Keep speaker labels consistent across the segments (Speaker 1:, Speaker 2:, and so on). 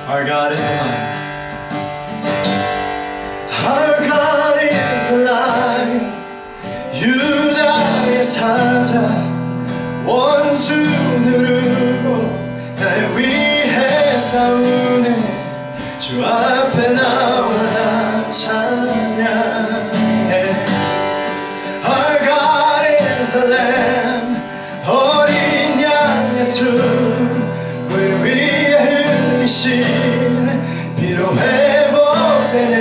Speaker 1: Our God is alive.
Speaker 2: Our God is alive. 유다의 사자 원수 누르고 날 위해 싸우네. 주 앞에 나와 나 찬양해. Our God is a lamb. 어린 양 예수 우리 위해 흘리신 피로 회복되네.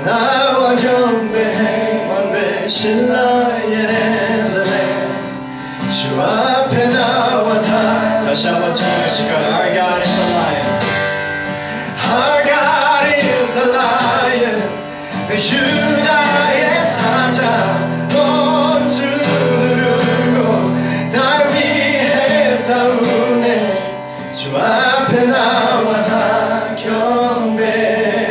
Speaker 2: 하나와 경배해 왕되신 나의 렘. 주 앞에 나와 다시 한번 찬양하실까요? Our God is alive. Our God is alive. 유다의 사자 원수 누르고 날 위해 싸우네. 주 앞에 나와 다 경배해.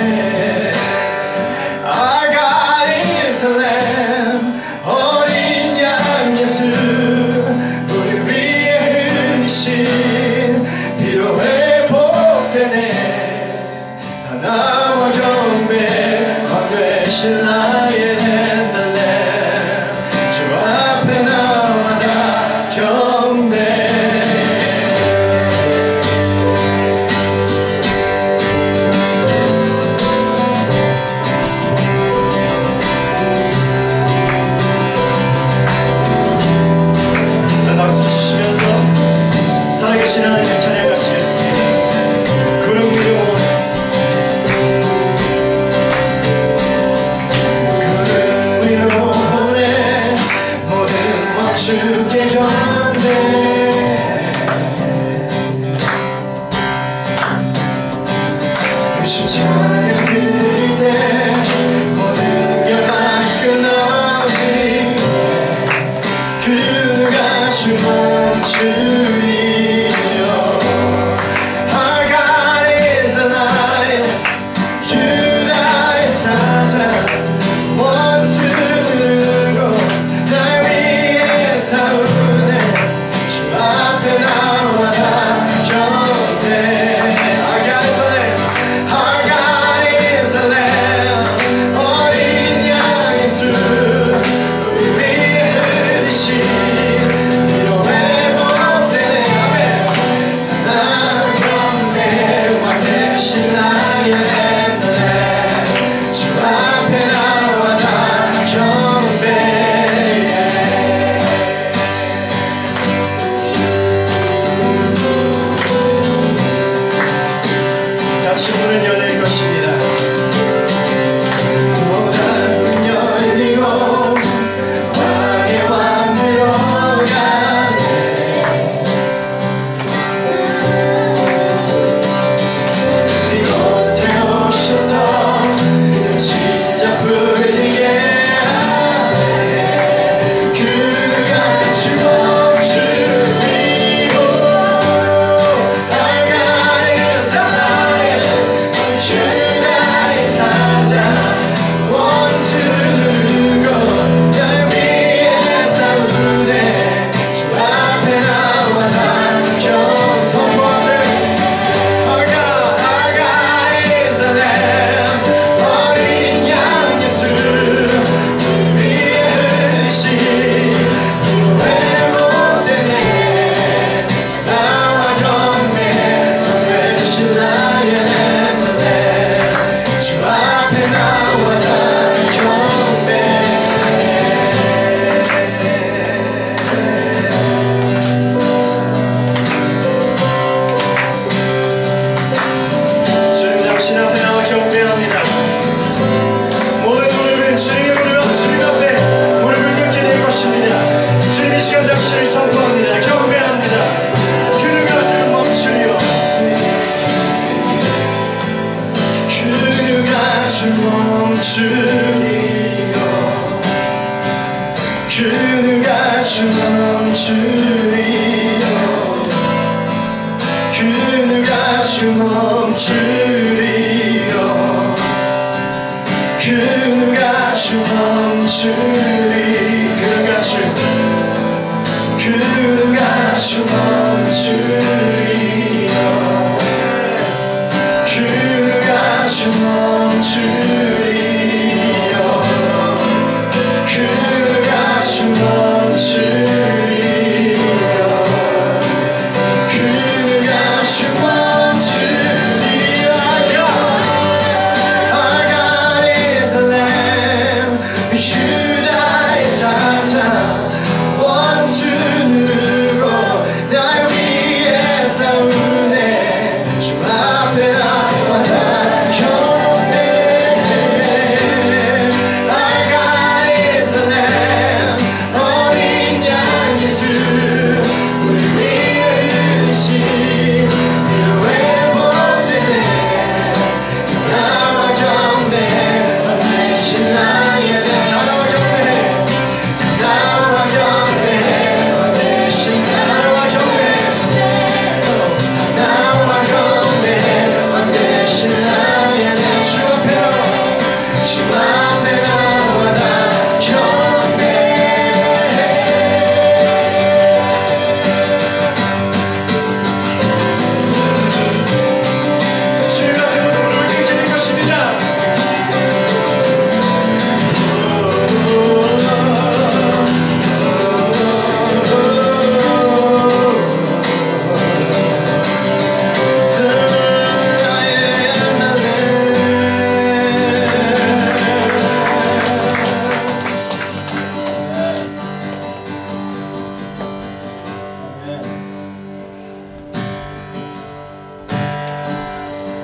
Speaker 2: Our God is a lamb. 어린 양 예수 우리 위해 흘리신 피로 회복되네. 하나와 경배 왕되신 나의 렘. 주 앞에 나와 다 경배해. 박수 치시면서 살아계신 하나님 찬양하시겠습니다. 구름 위로 오네. 모든 주께 경배해. 주신 찬양 드릴 때 모든 열망 끊어지. 그가 주 멈추리요. Our God is alive. 유다의 사자 원수 누르고 날 위해 싸우네. 주 앞에 나와 다 경배해. Our God is alive. Our God is alive. 어린 양 예수 우리 위해 흘리신 피로 회복되네. 하나와 경배해 왕되신 나의 렘. 주 앞에 나와 다 경배해. 같이 문은 열릴 것입니다. 모든 열리고 왕의 왕 들어가네. 이곳에 오셔서 심장 풀리게 하네. 그가 주 멈추리고. Our God is alive. 유다의 사자 원수 누르고 날 위해 싸우네. 주 앞에 나와 다 경성곳을. Our God is a lamb. 어린 양 예수 우리 위해 흘리신 피로 회복되네. 나와 경배해 왕되신 나의 렘. 주 앞에 나와 다 경배해. 주님 당신 앞에 나와 경배합니다. 모든 무릎은 주님의 무릎 주님 앞에 무릎을 꿇게 될 것입니다. 주님 이 시간 당신을 선포합니다. 경배합니다. 그가 주 멈추리요. 그가 주 멈추리요. 그가 주 멈추리요. 그가 주 멈추리요. 그가 주 멈추리. 그가 주 멈추리요. 멈추리요 그가 주 멈추리요 그가 주 멈추리요 Our God is a Lamb 유다의 사자 원수 누르고 날 위해 싸우네 주 앞에 나와 나 경배해 Our God is a Lamb 어린 양 예수 우리 위해 흘리신 위로의 보배네 나와 경배해 만드신 나의 나와 경배해 나와 경배해 만드신 나와 경배해 나와 경배해 만드신 나의 주 앞에 나와 나 경배해 주 앞에 무릎을 꿇게 될 것입니다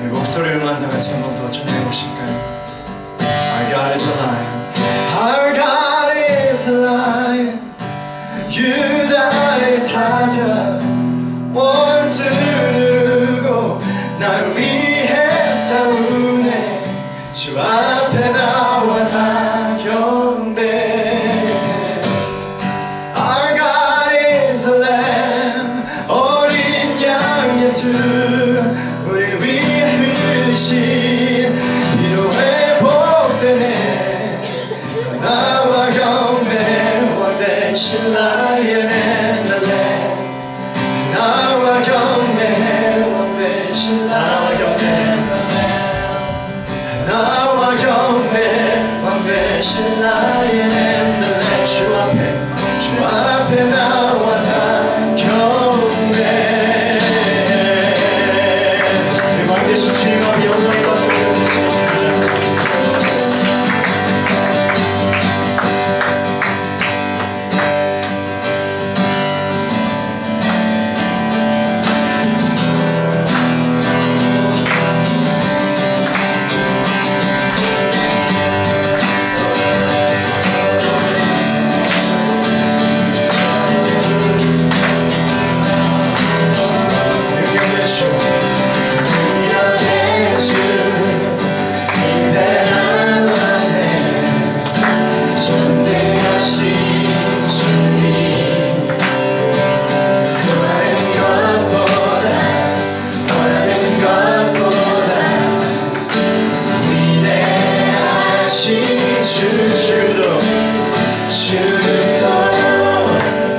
Speaker 2: 네, 목소리로만 다 같이 한 번 더 찬양해 보실까요? Our God is alive Our God is alive 유다의 사자 원수 누르고 날 위해 싸우네 주 앞에 나와 다 경배해 Our God is a Lamb 어린 양 예수 우리 위해 흘리신 위로의 복되네 나와 경배해 왕 대신 나의 날래 나와 경배해 왕 대신 나와 경배해 나와 경배해 왕 대신 나의 날래 주 앞에 나와 다 경배해 왕 대신 주님과 영광의 박수를 드리시겠습니다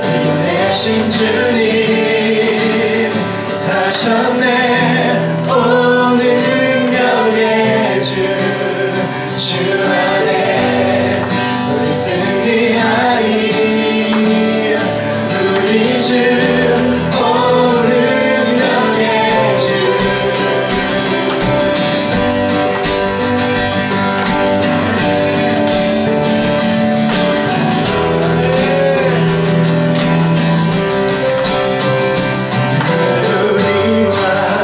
Speaker 2: 이겨내신 주님 사셨네 온 능력의 주 안에 우리 승리하리 우리 주 온 능력의 주 우리와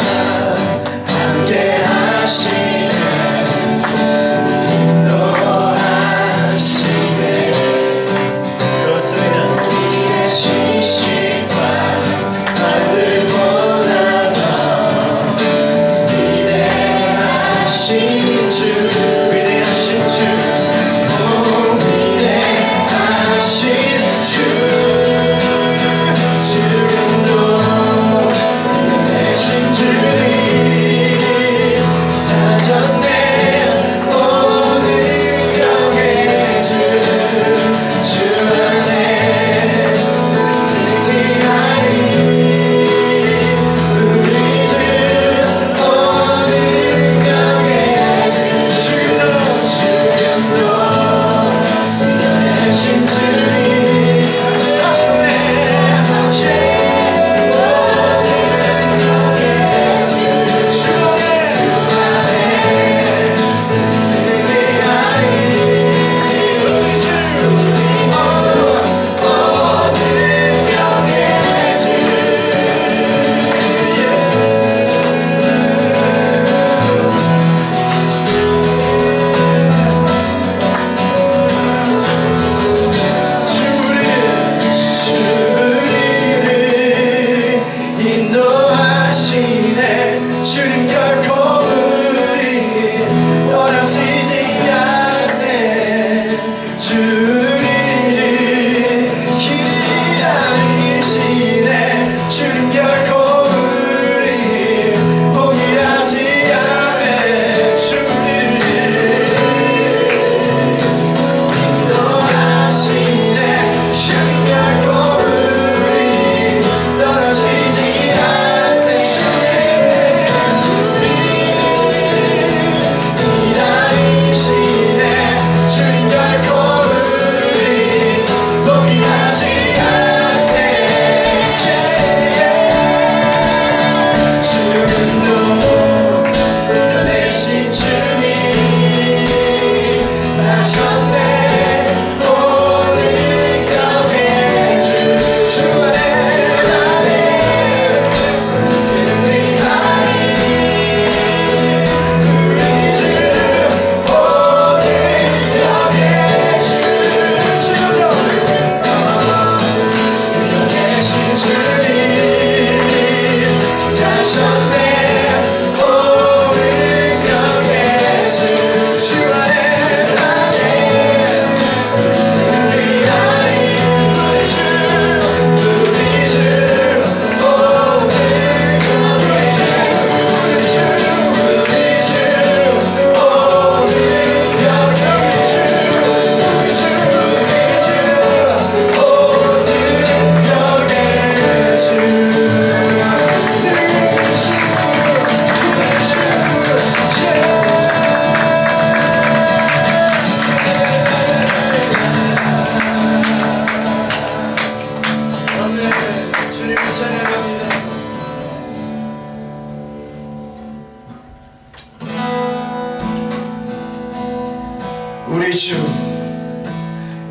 Speaker 2: 우리 주,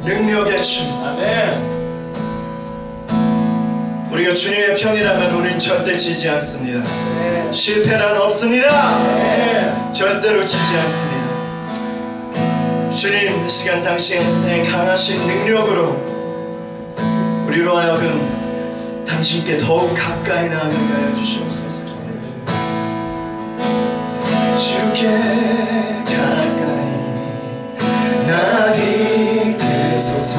Speaker 2: 능력의 주.
Speaker 1: 아멘.
Speaker 2: 우리가 주님의 편이라면 우리는 절대 지지 않습니다.
Speaker 1: 네.
Speaker 2: 실패란 없습니다.
Speaker 1: 네.
Speaker 2: 절대로 지지 않습니다. 주님, 이 시간 당신의 강하신 능력으로 우리로 하여금 당신께 더욱 가까이 나아가게 하여 주시옵소서. 주께 가까이 나를 이끄소서.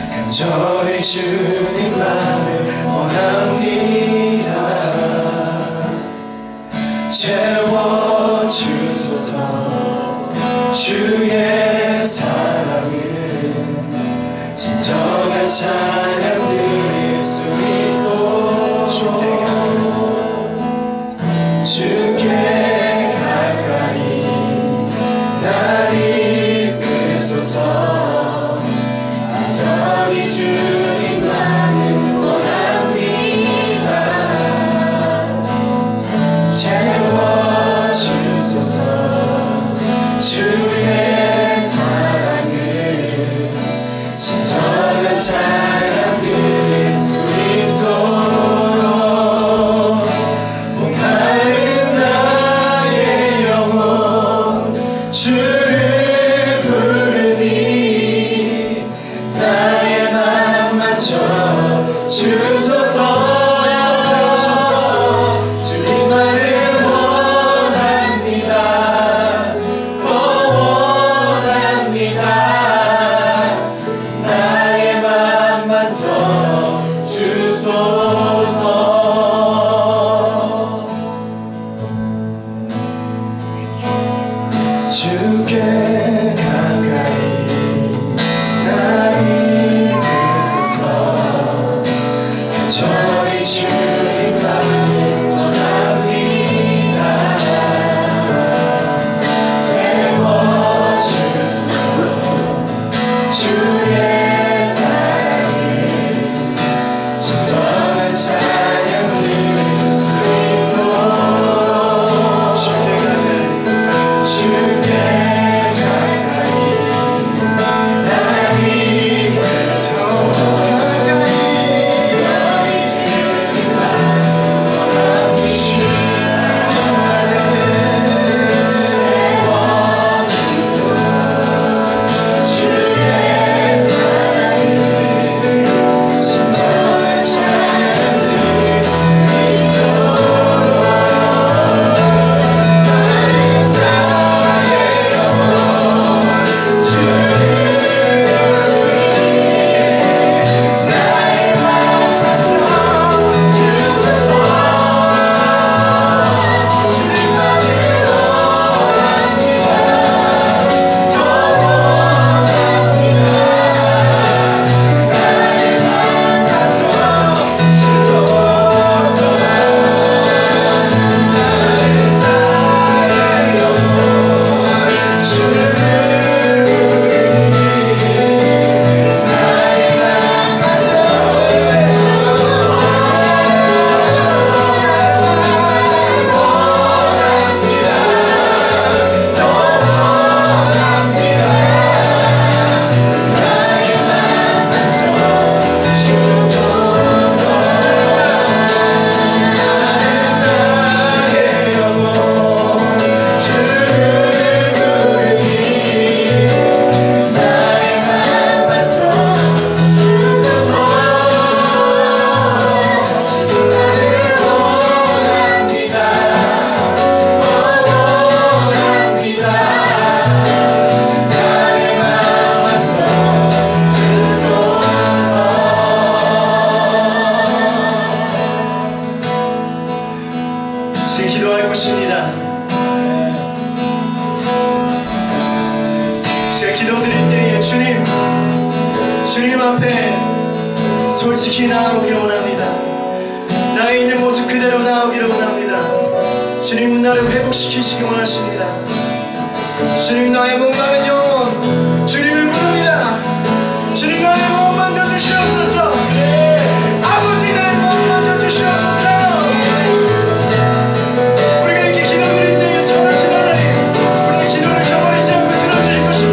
Speaker 2: 간절히 주님만을 원합니다. 채워주소서. 주의 사랑을 진정한 찬양 드릴 수 있도록 주께 가까이 나를 이끄소서. 간절히 주님만을 원합니다. 채워주소서. 주의 사랑을 진정한 찬양 드릴 수 있도록 목마른 나의 영혼 주를 부르니 나의 맘 만져 주소서. 주님만을 원합니다. 더 원합니다. 나의 맘 만져 주소서. 주께 가까이 나를 이끄소서. 간절히 주님만을 원합니다. 채워주소서. 주의 사랑을 진정한 찬양 드릴 수 있도록 주께 가까이 나를 이끄소서. 이제 기도할 것입니다. 제가 기도드릴 때에 주님 앞에 솔직히 나오기를 원합니다. 나의 있는 모습 그대로 나오기를 원합니다. 주님, 나를 회복시키시기 원하십니다. 주님, 나의 목마른 영혼 주님을 부릅니다. 주님, 나의 마음 만져주시옵소서. 아버지, 나의 마음 만져주시옵소서. 우리가 이렇게 기도드릴 때에 선하신 하나님, 우리의 기도를 저버리지 않고 들어주실 것입니다.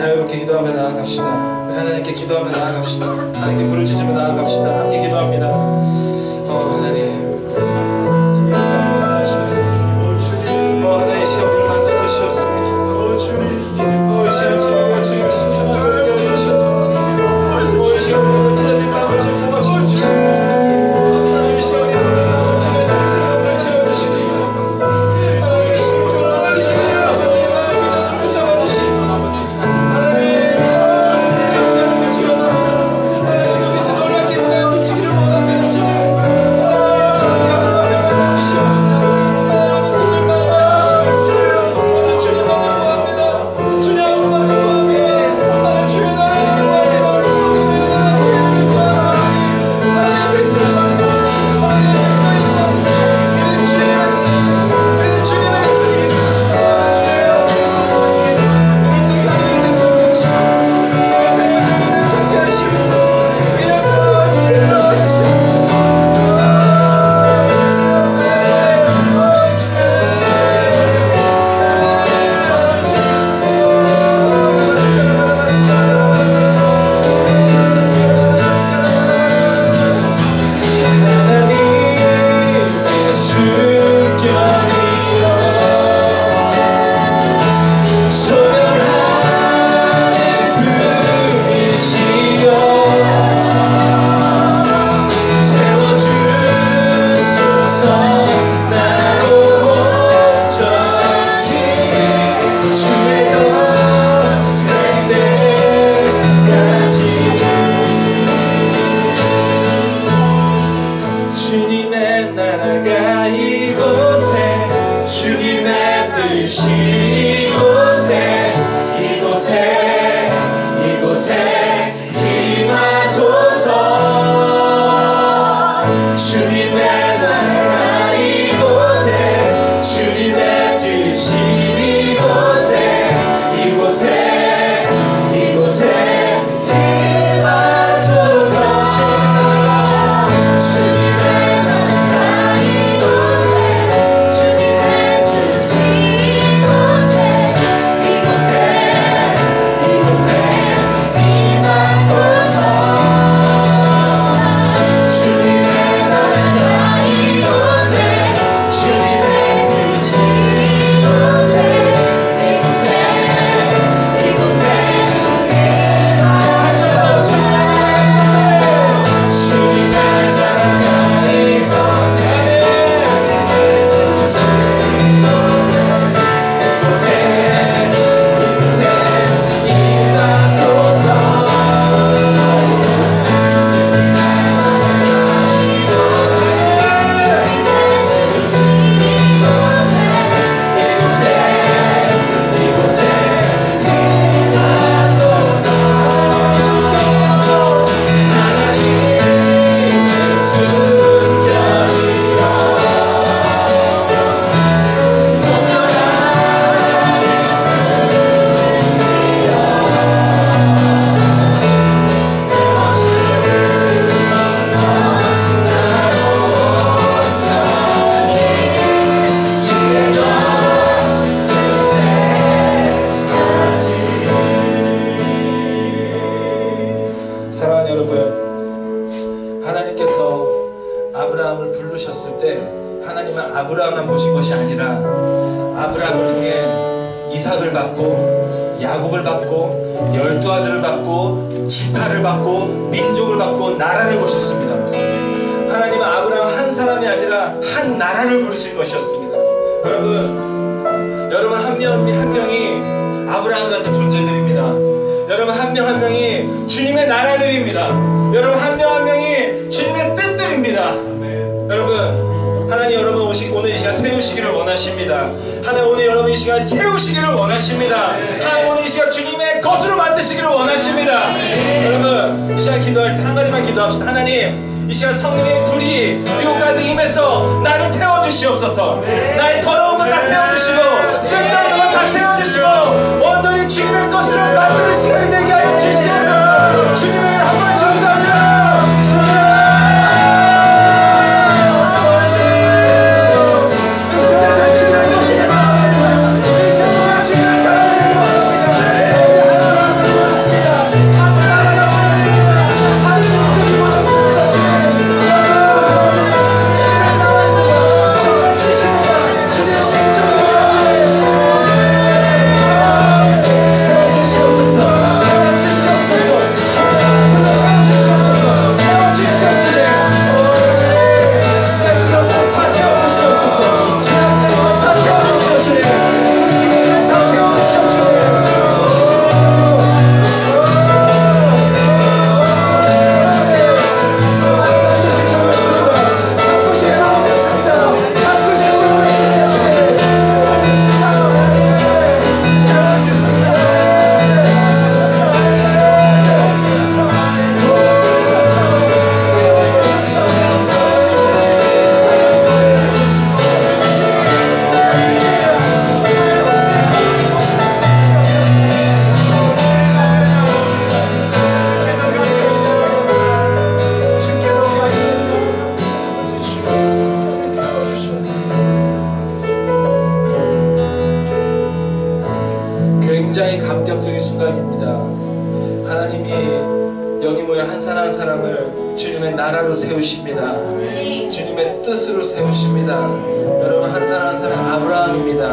Speaker 1: 자유롭게 기도하며 나아갑시다. 우리 하나님께 기도하며 나아갑시다. 하나님께 부르짖으며 나아갑시다. 함께 기도합니다. 하나님, 하나님의 시험을 만져 주시옵소서.
Speaker 3: 주님의 뜻이 이곳에
Speaker 1: 아브라함만 보신 것이 아니라 아브라함을 통해 이삭을 받고 야곱을 받고 12아들을 받고 지파를 받고 민족을 받고 나라를 보셨습니다. 하나님은 아브라함 한 사람이 아니라 한 나라를 부르신 것이었습니다. 여러분 한 명이 아브라함 같은 존재들입니다. 여러분 한 명 한 명이 주님의 나라들입니다. 여러분 한 명 한 명이 주님의 뜻들입니다. 여러분 하나님 여러분 오늘 이 시간 세우시기를 원하십니다. 하나님 오늘 여러분 이 시간 채우시기를 원하십니다. 하나님 오늘 이 시간 주님의 것으로 만드시기를 원하십니다. 여러분 이 시간 기도할 때 한 가지만 기도합시다. 하나님 이 시간 성령의 불이 유혹 가운데 임해서 나를 태워주시옵소서. 나의 더러운 것 다 태워주시고 쓸데없는 것 다 태워주시고 온전히 주님의 것으로 만드는 시간이 되게 하여 주시옵소서. 주님을 한번 전도하며 굉장히 감격적인 순간입니다. 하나님이 여기 모여 한 사람 한 사람을 주님의 나라로 세우십니다. 주님의 뜻으로 세우십니다. 여러분 한 사람 한 사람 아브라함입니다.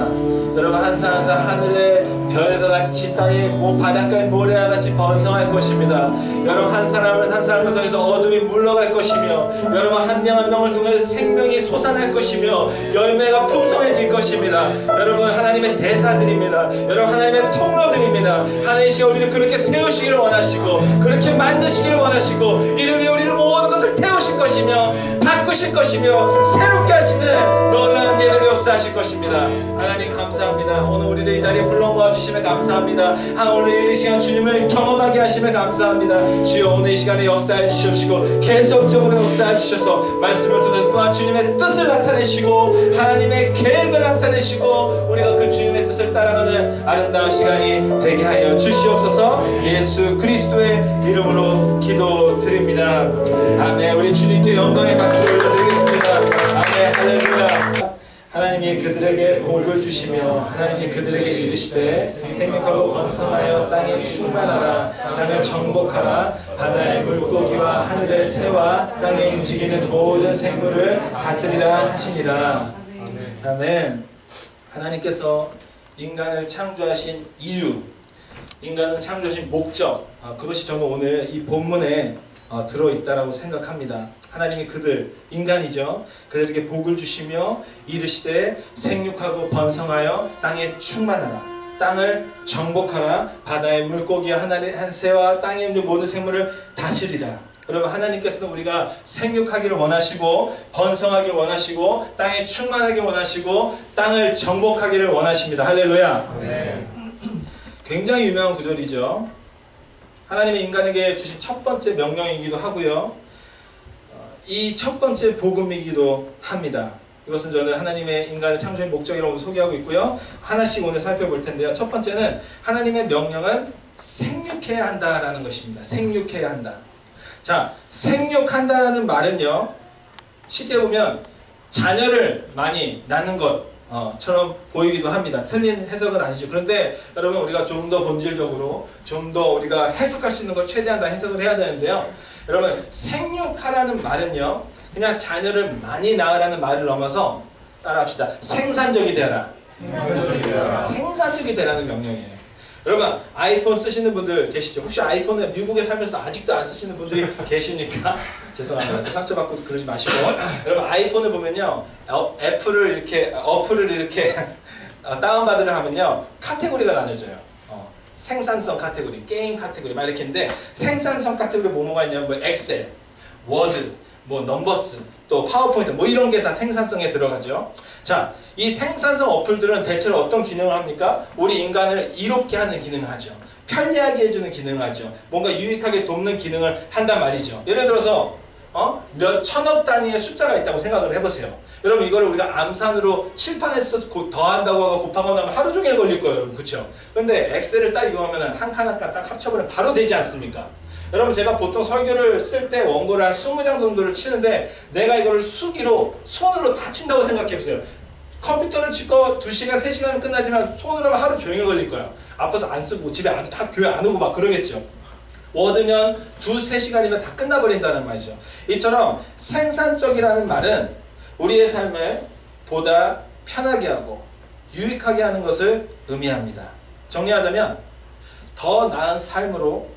Speaker 1: 여러분 한 사람 한 사람 하늘의 별과 같이 땅의 바닷가의 모래와 같이 번성할 것입니다. 여러분 한 사람을 한 사람을 통해서 어둠이 물러갈 것이며 여러분 한 명 한 명을 통해서 생명이 솟아날 것이며 열매가 풍성해질 것입니다. 여러분 하나님의 대사들입니다. 여러분 하나님의 통로들입니다. 하나님 시간 우리를 그렇게 세우시기를 원하시고 그렇게 만드시기를 원하시고 이를 위해 우리를 모든 것을 태우실 것이며 바꾸실 것이며 새롭게 하시는 놀라운 예배를 역사하실 것입니다. 하나님 감사합니다. 오늘 우리를 이 자리에 불러 모아주시면 감사합니다. 오늘 이 시간 주님을 경험하게 하시면 감사합니다. 주여 오늘 이 시간에 역사해 주시옵시고 계속적으로 역사해 주셔서 말씀을 통해서 또한 주님의 뜻을 나타내시고 하나님의 계획을 나타내시고 우리가 그 주님의 뜻을 따라가는 아름다운 시간이 되게 하여 주시옵소서. 예수 그리스도의 이름으로 기도드립니다. 아멘. 우리 주님께 영광의 박수를 올려드리겠습니다. 아멘. 할렐루야. 하나님이 그들에게 복을 주시며 하나님이 그들에게 이르시되 생육하고 번성하여 땅에 충만하라. 땅을 정복하라. 바다의 물고기와 하늘의 새와 땅에 움직이는 모든 생물을 다스리라 하시니라. 아멘. 하나님께서 인간을 창조하신 이유, 인간을 창조하신 목적, 그것이 저는 오늘 이 본문에 들어있다라고 생각합니다. 하나님이 그들, 인간이죠. 그들에게 복을 주시며 이르시되 생육하고 번성하여 땅에 충만하라. 땅을 정복하라. 바다의 물고기와 하늘의 한 새와 땅에 있는 모든 생물을 다스리라. 여러분 하나님께서는 우리가 생육하기를 원하시고 번성하기를 원하시고 땅에 충만하기를 원하시고 땅을 정복하기를 원하십니다. 할렐루야. 네. 굉장히 유명한 구절이죠. 하나님이 인간에게 주신 첫 번째 명령이기도 하고요. 이 첫 번째 복음이기도 합니다. 이것은 저는 하나님의 인간을 창조의 목적이라고 소개하고 있고요. 하나씩 오늘 살펴볼 텐데요. 첫 번째는 하나님의 명령은 생육해야 한다라는 것입니다. 생육해야 한다. 자, 생육한다라는 말은요. 쉽게 보면 자녀를 많이 낳는 것처럼 보이기도 합니다. 틀린 해석은 아니죠. 그런데 여러분 우리가 좀 더 본질적으로 좀 더 우리가 해석할 수 있는 걸 최대한 다 해석을 해야 되는데요. 여러분 생육하라는 말은요. 그냥 자녀를 많이 낳으라는 말을 넘어서 따라합시다. 생산적이 되어라. 생산적이 되라는 명령이에요. 여러분 아이폰 쓰시는 분들 계시죠? 혹시 아이폰을 미국에 살면서도 아직도 안 쓰시는 분들이 계십니까? 죄송합니다. 상처받고 그러지 마시고. 여러분 아이폰을 보면요, 어플을 이렇게 다운받으려 하면요, 카테고리가 나눠져요. 생산성 카테고리, 게임 카테고리 막 이렇게 있는데, 생산성 카테고리 뭐가 있냐면 뭐 엑셀, 워드, 뭐 넘버스, 또 파워포인트 뭐 이런 게 다 생산성에 들어가죠. 자, 이 생산성 어플들은 대체로 어떤 기능을 합니까? 우리 인간을 이롭게 하는 기능을 하죠. 편리하게 해주는 기능을 하죠. 뭔가 유익하게 돕는 기능을 한단 말이죠. 예를 들어서 몇 천억 단위의 숫자가 있다고 생각을 해보세요. 여러분 이거를 우리가 암산으로 칠판에서 더한다고 하고 곱하고 나면 하루 종일 걸릴 거예요, 여러분. 그렇죠? 그런데 엑셀을 딱 이거 하면 한 칸 한 칸 딱 합쳐버리면 바로 되지 않습니까? 여러분 제가 보통 설교를 쓸 때 원고를 한 20장 정도를 치는데, 내가 이거를 수기로 손으로 다 친다고 생각해보세요. 컴퓨터를 치고 2시간, 3시간은 끝나지만 손으로 하면 하루 종일 걸릴 거야. 앞에서 안 쓰고 집에 교회 안 오고 막 그러겠죠. 워드면 2-3시간이면 다 끝나버린다는 말이죠. 이처럼 생산적이라는 말은 우리의 삶을 보다 편하게 하고 유익하게 하는 것을 의미합니다. 정리하자면 더 나은 삶으로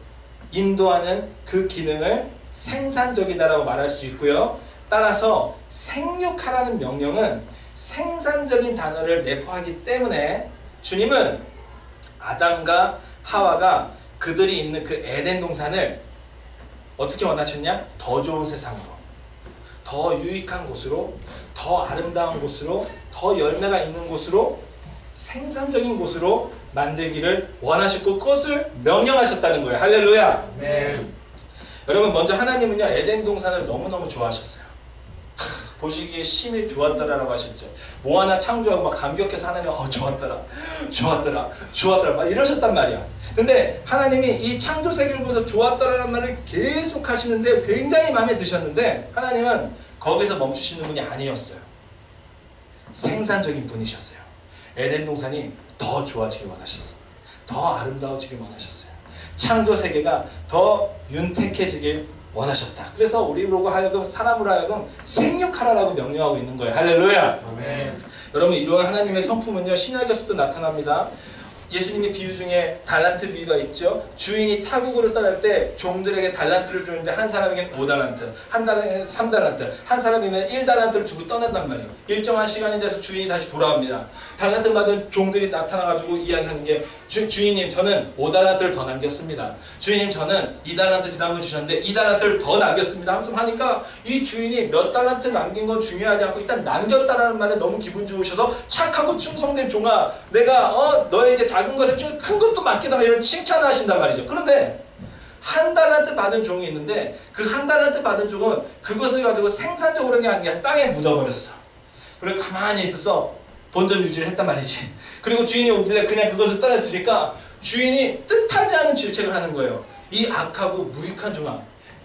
Speaker 1: 인도하는 그 기능을 생산적이다라고 말할 수 있고요. 따라서 생육하라는 명령은 생산적인 단어를 내포하기 때문에 주님은 아담과 하와가 그들이 있는 그 에덴 동산을 어떻게 원하셨냐? 더 좋은 세상으로, 더 유익한 곳으로, 더 아름다운 곳으로, 더 열매가 있는 곳으로, 생산적인 곳으로 만들기를 원하셨고 그것을 명령하셨다는 거예요. 할렐루야. 네. 여러분 먼저 하나님은요, 에덴 동산을 너무너무 좋아하셨어요. 보시기에 심히 좋았더라라고 하셨죠. 뭐 하나 창조하고 막 감격해서 하나님 좋았더라 막 이러셨단 말이야. 근데 하나님이 이 창조 세계를 보면서 좋았더라라는 말을 계속 하시는데 굉장히 마음에 드셨는데, 하나님은 거기서 멈추시는 분이 아니었어요. 생산적인 분이셨어요. 에덴 동산이 더 좋아지길 원하셨어요. 더 아름다워지길 원하셨어요. 창조 세계가 더 윤택해지길 원하셨다. 그래서 우리로 하여금, 사람으로 하여금 생육하라라고 명령하고 있는 거예요. 할렐루야. 아멘. 여러분 이러한 하나님의 성품은요, 신약에서도 나타납니다. 예수님이 비유 중에 달란트 비유가 있죠. 주인이 타국으로 떠날 때 종들에게 달란트를 주는데 한 사람에게는 5달란트, 한 사람에게는 3달란트, 한 사람에게는 1달란트를 주고 떠난단 말이에요. 일정한 시간이 돼서 주인이 다시 돌아옵니다. 달란트 받은 종들이 나타나가지고 이야기하는 게, 주인님 저는 5달란트를 더 남겼습니다. 주인님 저는 2달란트 지난번 주셨는데 2달란트를 더 남겼습니다. 하니까 이 주인이 몇 달란트 남긴 건 중요하지 않고 일단 남겼다라는 말에 너무 기분 좋으셔서, 착하고 충성된 종아, 내가 너에게 작은 것에 큰 것도 맡기다가 이런 칭찬을 하신단 말이죠. 그런데 한 달란트 받은 종이 있는데 그 한 달란트 받은 종은 그것을 가지고 생산적으로 하는 게 아니라 땅에 묻어버렸어. 그리고 가만히 있어서 본전 유지를 했단 말이지. 그리고 주인이 오길래 그냥 그것을 떠나주니까 주인이 뜻하지 않은 질책을 하는 거예요. 이 악하고 무익한 종아,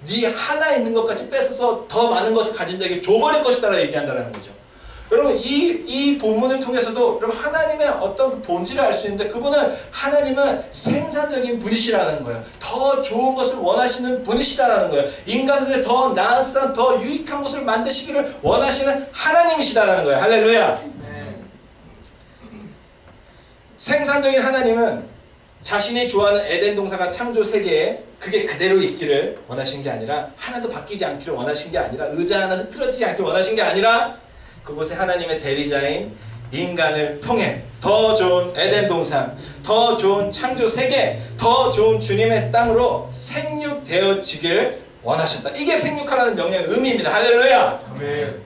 Speaker 1: 네 하나 있는 것까지 뺏어서 더 많은 것을 가진 자에게 줘버릴 것이다 라고 얘기한다는 거죠. 여러분 이 본문을 통해서도 여러분 하나님의 어떤 그 본질을 알 수 있는데, 그분은 하나님은 생산적인 분이시라는 거예요. 더 좋은 것을 원하시는 분이시라는 거예요. 인간들의 더 나은 삶, 더 유익한 것을 만드시기를 원하시는 하나님이시다라는 거예요. 할렐루야. 생산적인 하나님은 자신이 좋아하는 에덴 동산과 창조 세계에 그게 그대로 있기를 원하신 게 아니라, 하나도 바뀌지 않기를 원하신 게 아니라, 의자 하나 흐트러지지 않기를 원하신 게 아니라, 그곳에 하나님의 대리자인 인간을 통해 더 좋은 에덴 동산, 더 좋은 창조 세계, 더 좋은 주님의 땅으로 생육되어지길 원하셨다. 이게 생육하라는 명령의 의미입니다. 할렐루야. 아멘.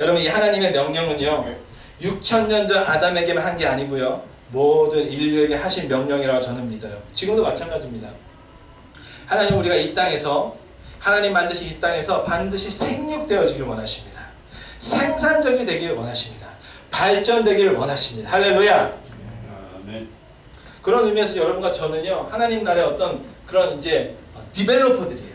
Speaker 1: 여러분 이 하나님의 명령은요, 6,000년 전 아담에게만 한 게 아니고요, 모든 인류에게 하신 명령이라고 저는 믿어요. 지금도 마찬가지입니다. 하나님 우리가 이 땅에서, 하나님 만드신 이 땅에서 반드시 생육되어지길 원하십니다. 생산적이 되길 원하십니다. 발전되기를 원하십니다. 할렐루야. 아멘. 그런 의미에서 여러분과 저는요, 하나님 나라의 어떤 그런 이제 디벨로퍼들이에요.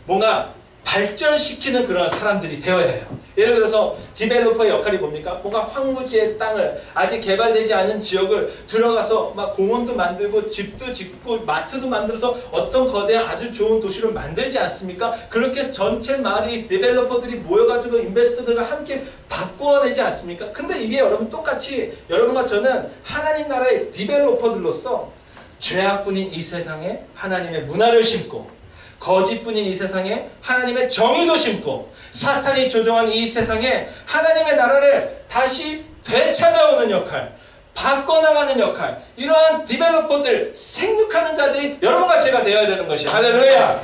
Speaker 1: 뭔가 발전시키는 그런 사람들이 되어야 해요. 예를 들어서 디벨로퍼의 역할이 뭡니까? 뭔가 황무지의 땅을, 아직 개발되지 않은 지역을 들어가서 막 공원도 만들고 집도 짓고 마트도 만들어서 어떤 거대한 아주 좋은 도시를 만들지 않습니까? 그렇게 전체 마을이 디벨로퍼들이 모여가지고 인베스터들과 함께 바꾸어내지 않습니까? 근데 이게 여러분 똑같이 여러분과 저는 하나님 나라의 디벨로퍼들로서 죄악뿐인 이 세상에 하나님의 문화를 심고, 거짓뿐인 이 세상에 하나님의 정의도 심고, 사탄이 조종한 이 세상에 하나님의 나라를 다시 되찾아오는 역할, 바꿔나가는 역할, 이러한 디벨로퍼들, 생육하는 자들이 여러분과 제가 되어야 되는 것이 할렐루야!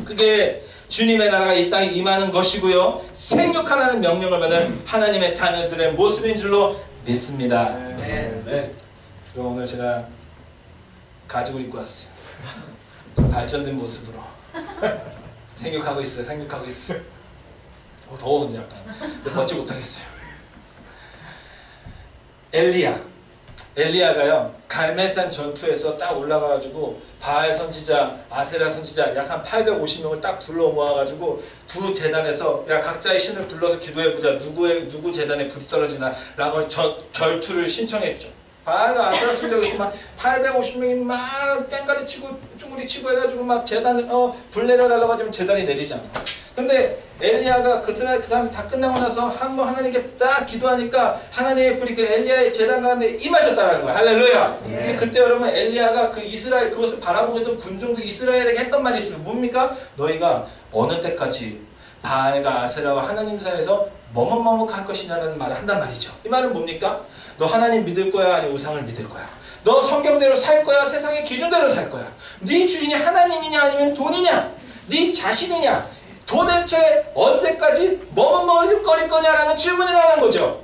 Speaker 1: 그게 주님의 나라가 이 땅에 임하는 것이고요, 생육하라는 명령을 받은 하나님의 자녀들의 모습인 줄로 믿습니다. 네. 그럼 오늘 제가 가죽을 입고 왔어요. 좀 발전된 모습으로 생육하고 있어요. 생육하고 있어요. 더워 근데 약간 벗지 못하겠어요. 엘리야가요, 갈멜산 전투에서 딱 올라가가지고 바알 선지자, 아세라 선지자 약 한 850명을 딱 불러 모아가지고 두 재단에서 야 각자의 신을 불러서 기도해보자, 누구 재단에 불이 떨어지나 라고 결투를 신청했죠. 바알과 아세라 선지자에서 막 850명이 막 뺑가리 치고 쭈구리 치고 해가지고 막 재단 불 내려달라고 하지만 재단이 내리지 않아. 근데 엘리야가 그 사람이 다 끝나고 나서 한번 하나님께 딱 기도하니까 하나님의 불이 그 엘리야의 재단 가운데 임하셨다는 거야. 할렐루야. 근데 그때 여러분 엘리야가 그 이스라엘 그것을 바라보고 있던 군중들 이스라엘에게 했던 말이 있어요. 뭡니까? 너희가 어느 때까지 바알과 아세라와 하나님 사이에서 머뭇머뭇할 것이냐는 말을 한단 말이죠. 이 말은 뭡니까? 너 하나님 믿을 거야, 아니면 우상을 믿을 거야? 너 성경대로 살 거야, 세상의 기준대로 살 거야? 네 주인이 하나님이냐 아니면 돈이냐? 네 자신이냐? 도대체 언제까지 머뭇머뭇거릴 거냐라는 질문이라는 거죠.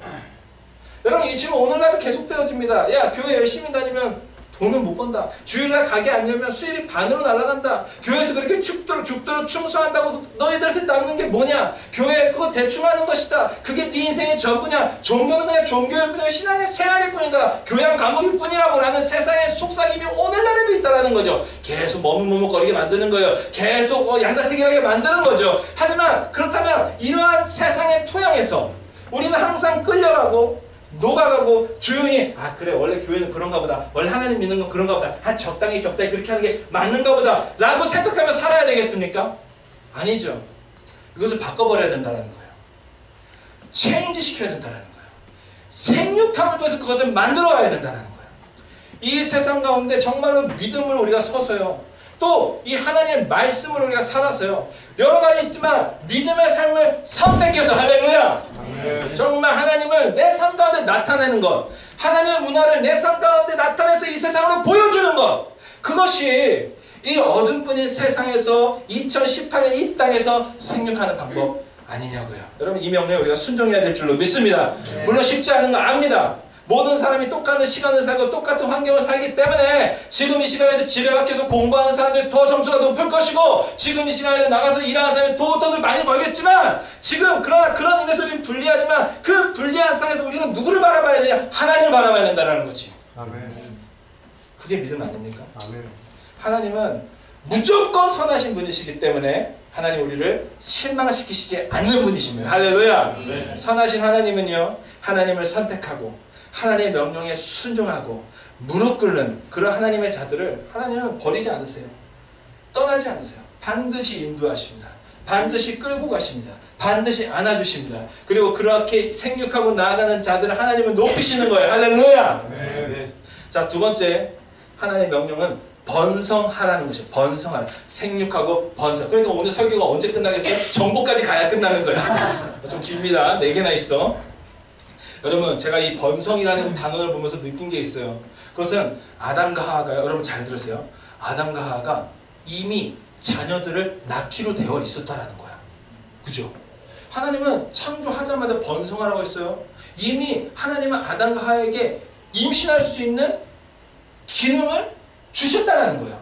Speaker 1: 여러분, 이 질문 오늘날도 계속 되어집니다. 야, 교회 열심히 다니면 돈은 못 번다. 주일날 가게 안 열면 수입이 반으로 날아간다. 교회에서 그렇게 죽도록 충성한다고 너희들한테 남는 게 뭐냐? 교회 그거 대충 하는 것이다. 그게 네 인생의 전부냐? 종교는 그냥 종교일 뿐이고 신앙의 생활일 뿐이다. 교양 과목일 뿐이라고 라는 세상의 속삭임이 오늘날에도 있다는 거죠. 계속 머뭇머뭇거리게 만드는 거예요. 계속 양자택일하게 만드는 거죠. 하지만 그렇다면 이러한 세상의 토양에서 우리는 항상 끌려가고 녹아가고 조용히 그래 원래 교회는 그런가 보다, 원래 하나님 믿는 건 그런가 보다, 한 적당히 그렇게 하는 게 맞는가 보다 라고 생각하며 살아야 되겠습니까? 아니죠. 이것을 바꿔버려야 된다는 거예요. 체인지 시켜야 된다는 거예요. 생육함을 통해서 그것을 만들어가야 된다는 거예요. 이 세상 가운데 정말로 믿음을 우리가 서서요, 또 이 하나님의 말씀을 우리가 살아서요, 여러 가지 있지만 믿음의 삶을 선택해서, 할렐루야! 정말 하나님을 내 삶 가운데 나타내는 것, 하나님의 문화를 내 삶 가운데 나타내서 이 세상으로 보여주는 것, 그것이 이 어둠뿐인 세상에서 2018년 이 땅에서 생육하는 방법 아니냐고요. 여러분, 이 명령에 우리가 순종해야 될 줄로 믿습니다. 물론 쉽지 않은 거 압니다. 모든 사람이 똑같은 시간을 살고 똑같은 환경을 살기 때문에 지금 이 시간에도 집에 밖에서 공부하는 사람들이 더 점수가 높을 것이고, 지금 이 시간에도 나가서 일하는 사람이 더 많이 벌겠지만, 지금 그러나 그런 의미에서 우리는 불리하지만 그 불리한 상황에서 우리는 누구를 바라봐야 되냐? 하나님을 바라봐야 된다는 거지. 아멘. 그게 믿음 아닙니까? 아멘. 하나님은 무조건 선하신 분이시기 때문에 하나님 우리를 실망시키시지 않는 분이십니다. 할렐루야. 아멘. 선하신 하나님은요, 하나님을 선택하고 하나님의 명령에 순종하고 무릎 꿇는 그런 하나님의 자들을 하나님은 버리지 않으세요. 떠나지 않으세요. 반드시 인도하십니다. 반드시 끌고 가십니다. 반드시 안아주십니다. 그리고 그렇게 생육하고 나아가는 자들을 하나님은 높이시는 거예요. 할렐루야. 네. 자, 두 번째 하나님의 명령은 번성하라는 것이에요. 번성하라. 생육하고 번성. 그러니까 오늘 설교가 언제 끝나겠어요? 정보까지 가야 끝나는 거야. 좀 깁니다. 4개나 있어. 여러분, 제가 이 번성이라는 단어를 보면서 느낀 게 있어요. 그것은 아담과 하와가요, 여러분 잘 들으세요. 아담과 하와가 이미 자녀들을 낳기로 되어 있었다라는 거야. 그죠? 하나님은 창조하자마자 번성하라고 했어요. 이미 하나님은 아담과 하와에게 임신할 수 있는 기능을 주셨다라는 거예요.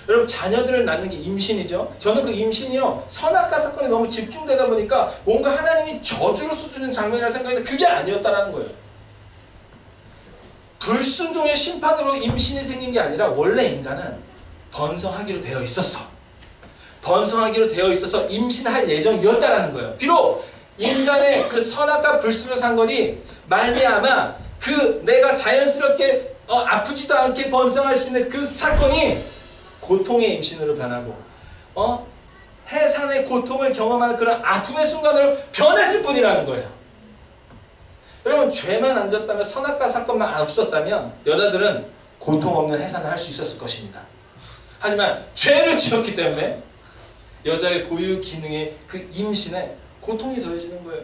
Speaker 1: 여러분, 자녀들을 낳는 게 임신이죠. 저는 그 임신이요, 선악과 사건에 너무 집중되다 보니까 뭔가 하나님이 저주로서 주는 장면이라 생각했는데 그게 아니었다는 거예요. 불순종의 심판으로 임신이 생긴 게 아니라 원래 인간은 번성하기로 되어 있었어. 번성하기로 되어 있어서 임신할 예정이었다라는 거예요. 비록 인간의 그 선악과 불순을 산 거니 말미암아 그 내가 자연스럽게 아프지도 않게 번성할 수 있는 그 사건이 고통의 임신으로 변하고 해산의 고통을 경험하는 그런 아픔의 순간으로 변했을 뿐이라는 거예요. 여러분 죄만 안 졌다면 선악과 사건만 없었다면 여자들은 고통 없는 해산을 할 수 있었을 것입니다. 하지만 죄를 지었기 때문에 여자의 고유 기능의 그 임신에 고통이 더해지는 거예요.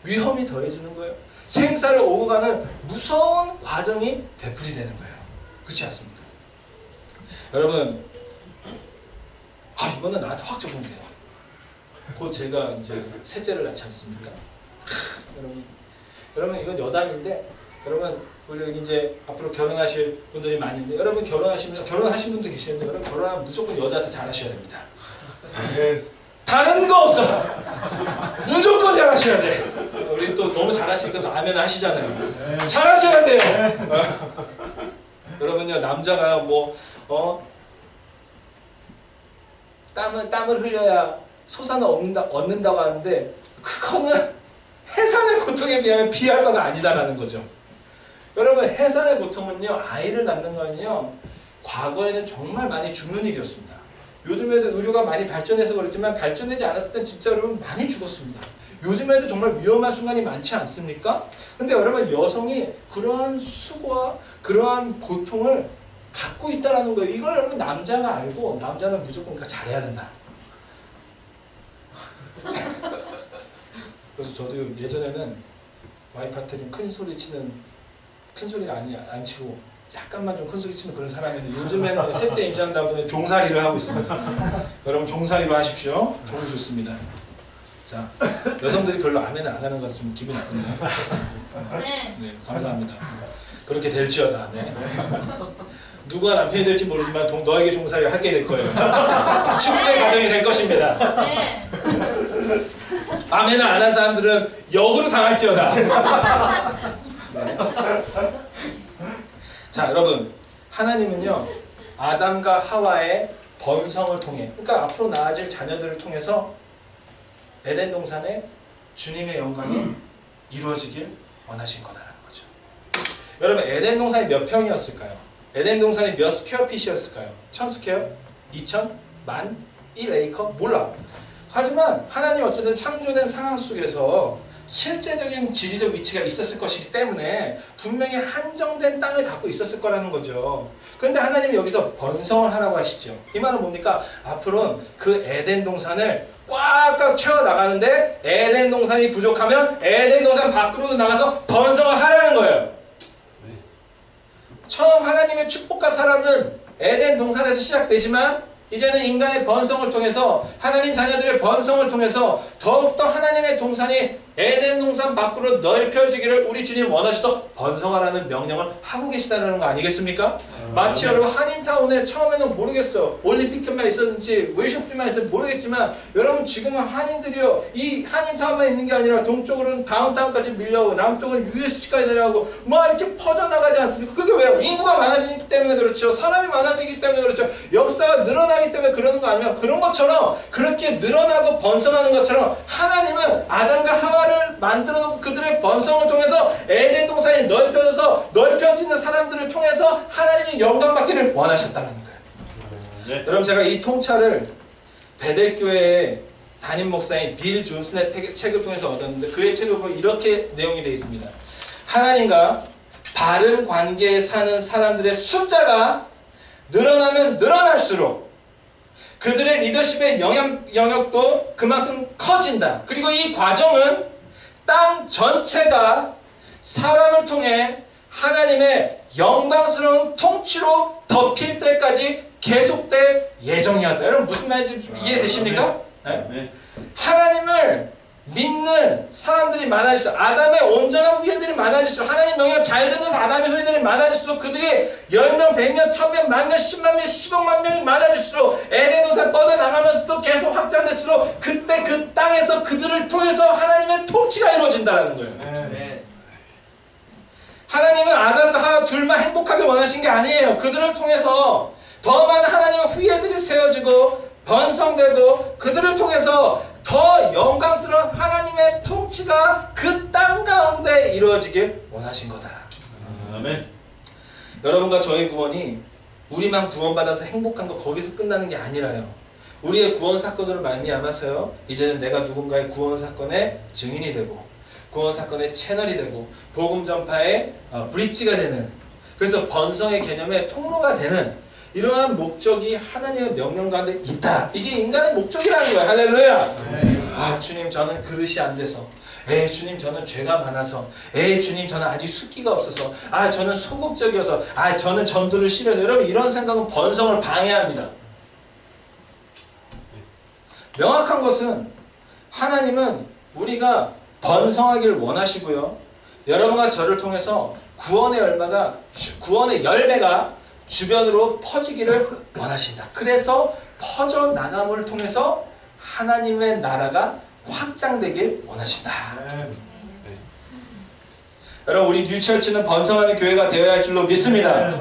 Speaker 1: 위험이 더해지는 거예요. 생사를 오고 가는 무서운 과정이 되풀이되는 거예요. 그렇지 않습니까? 여러분, 이거는 나한테 확 적용돼요. 곧 제가 이제 셋째를 낳지 않습니까? 여러분 이건 여담인데, 여러분 우리 이제 앞으로 결혼하실 분들이 많이 있는데, 여러분 결혼하신 분도 계시는데, 여러분 결혼하면 무조건 여자한테 잘하셔야 됩니다. 다른 거 없어. 무조건 잘하셔야 돼. 우리 또 너무 잘하시니까 또 아멘 하시잖아요. 잘하셔야 돼요. 여러분요, 남자가 뭐 땀을 흘려야 소산을 얻는다고 하는데, 그거는 해산의 고통에 비하면 비할 바가 아니다라는 거죠. 여러분, 해산의 고통은요, 아이를 낳는 거는요, 과거에는 정말 많이 죽는 일이었습니다. 요즘에도 의료가 많이 발전해서 그렇지만 발전되지 않았을 땐 진짜 여러분 많이 죽었습니다. 요즘에도 정말 위험한 순간이 많지 않습니까? 근데 여러분, 여성이 그러한 수고와 그러한 고통을 갖고 있다는 거예요. 이걸 여러분 남자가 알고, 남자는 무조건 그러니까 잘해야 된다. 그래서 저도 예전에는 와이프한테 좀 큰 소리를 안 치고 약간만 좀 큰 소리 치는 그런 사람인데, 요즘에는 셋째 임신한 다음에 종살이를 하고 있습니다. 여러분 종살이로 하십시오. 좋은 좋습니다. 자, 여성들이 별로 아멘을 안 하는 것은 좀 기분이 나쁘네요. 네, 감사합니다. 그렇게 될지어다. 네. 누가 남편이 될지 모르지만 너에게 종살이를 하게 될 거예요. 축복의 가정이 될 것입니다. 아멘을 안 한 사람들은 역으로 당할지어다. 네. 자, 여러분, 하나님은요, 아담과 하와의 번성을 통해, 그러니까 앞으로 나아질 자녀들을 통해서 에덴 동산에 주님의 영광이 이루어지길 원하신 거다라는 거죠. 여러분, 에덴 동산이 몇 평이었을까요? 에덴 동산이 몇 스퀘어핏이었을까요? 1000스퀘어? 2000? 만? 1에이커? 몰라. 하지만 하나님 어쨌든 창조된 상황 속에서 실제적인 지리적 위치가 있었을 것이기 때문에 분명히 한정된 땅을 갖고 있었을 거라는 거죠. 그런데 하나님이 여기서 번성을 하라고 하시죠. 이 말은 뭡니까? 앞으로는 그 에덴 동산을 꽉꽉 채워나가는데, 에덴 동산이 부족하면 에덴 동산 밖으로도 나가서 번성을 하라는 거예요. 처음 하나님의 축복과 사랑은 에덴 동산에서 시작되지만, 이제는 인간의 번성을 통해서, 하나님 자녀들의 번성을 통해서 더욱더 하나님의 동산이 에덴 동산 밖으로 넓혀지기를 우리 주님 원하셔서 번성하라는 명령을 하고 계시다는 거 아니겠습니까? 마치 여러분 한인타운에 처음에는 모르겠어요. 올림픽만 있었는지 웨이숍만 있었는지 모르겠지만, 여러분 지금은 한인들이요, 이 한인타운만 있는 게 아니라 동쪽으로는 다운타운까지 밀려오고 남쪽은 USC까지 내려가고 뭐 이렇게 퍼져나가지 않습니까? 그게 왜요? 인구가 많아지기 때문에 그렇죠. 사람이 많아지기 때문에 그렇죠. 역사가 늘어나기 때문에 그러는 거 아니면, 그런 것처럼, 그렇게 늘어나고 번성하는 것처럼 하나님은 아담과 하와를 만들어 놓고 그들의 번성을 통해서 에덴 동산이 넓혀지는 사람들을 통해서 하나님이 영광받기를 원하셨다는 거예요. 네. 여러분, 제가 이 통찰을 베델교회의 담임 목사인 빌 존슨의 책을 통해서 얻었는데, 그의 책을 보면 이렇게 내용이 되어 있습니다. 하나님과 바른 관계에 사는 사람들의 숫자가 늘어나면 늘어날수록 그들의 리더십의 영역도 그만큼 커진다. 그리고 이 과정은 땅 전체가 사람을 통해 하나님의 영광스러운 통치로 덮일 때까지 계속될 예정이었다. 여러분 무슨 말인지 좀 이해되십니까? 네? 네. 하나님을 믿는 사람들이 많아질수록, 아담의 온전한 후예들이 많아질수록, 하나님 명령 잘 듣는 아담의 후예들이 많아질수록, 그들이 10명, 100명, 1000명, 만명, 10만 명, 10억만 명이 많아질수록, 에덴 동산 뻗어나가면서도 계속 확장될수록, 그때 그 땅에서 그들을 통해서 하나님의 통치가 이루어진다는 거예요. 네. 하나님은 아담과 하와 둘만 행복하게 원하신 게 아니에요. 그들을 통해서 더 많은 하나님의 후예들이 세워지고 번성되고 그들을 통해서 더 영광스러운 하나님의 통치가 그 땅 가운데 이루어지길 원하신 거다.
Speaker 3: 아멘.
Speaker 1: 여러분과 저의 구원이 우리만 구원받아서 행복한 거 거기서 끝나는 게 아니라요. 우리의 구원 사건으로 말미암아서요, 이제는 내가 누군가의 구원 사건의 증인이 되고 구원 사건의 채널이 되고 복음 전파의 브릿지가 되는, 그래서 번성의 개념의 통로가 되는 이러한 목적이 하나님의 명령 가운데 있다. 이게 인간의 목적이라는 거야. 할렐루야. 아, 주님 저는 그릇이 안 돼서, 주님 저는 죄가 많아서, 주님 저는 아직 숫기가 없어서, 저는 소극적이어서, 저는 전도를 싫어해서. 여러분, 이런 생각은 번성을 방해합니다. 명확한 것은 하나님은 우리가 번성하기를 원하시고요, 여러분과 저를 통해서 구원의 열매가 주변으로 퍼지기를 원하신다. 그래서 퍼져나감을 통해서 하나님의 나라가 확장되길 원하신다. 여러분, 우리 뉴처치는 번성하는 교회가 되어야 할 줄로 믿습니다.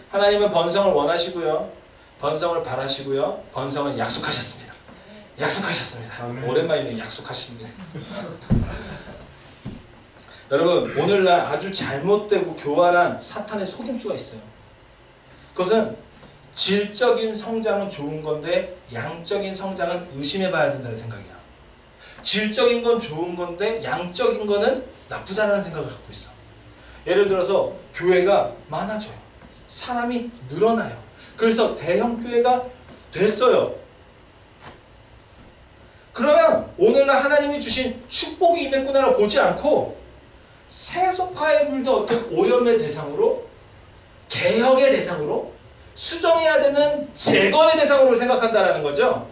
Speaker 1: 하나님은 번성을 원하시고요, 번성을 바라시고요, 번성을 약속하셨습니다. 약속하셨습니다. 오랜만이네, 약속하십니다. 여러분, 오늘날 아주 잘못되고 교활한 사탄의 속임수가 있어요. 그것은 질적인 성장은 좋은 건데 양적인 성장은 의심해 봐야 된다는 생각이야. 질적인 건 좋은 건데 양적인 거는 나쁘다는 생각을 갖고 있어. 예를 들어서 교회가 많아져요. 사람이 늘어나요. 그래서 대형 교회가 됐어요. 그러면 오늘날 하나님이 주신 축복이 임했구나를 보지 않고 세속화에 물든 어떤 오염의 대상으로, 개혁의 대상으로, 수정해야 되는 제거의 대상으로 생각한다는 거죠.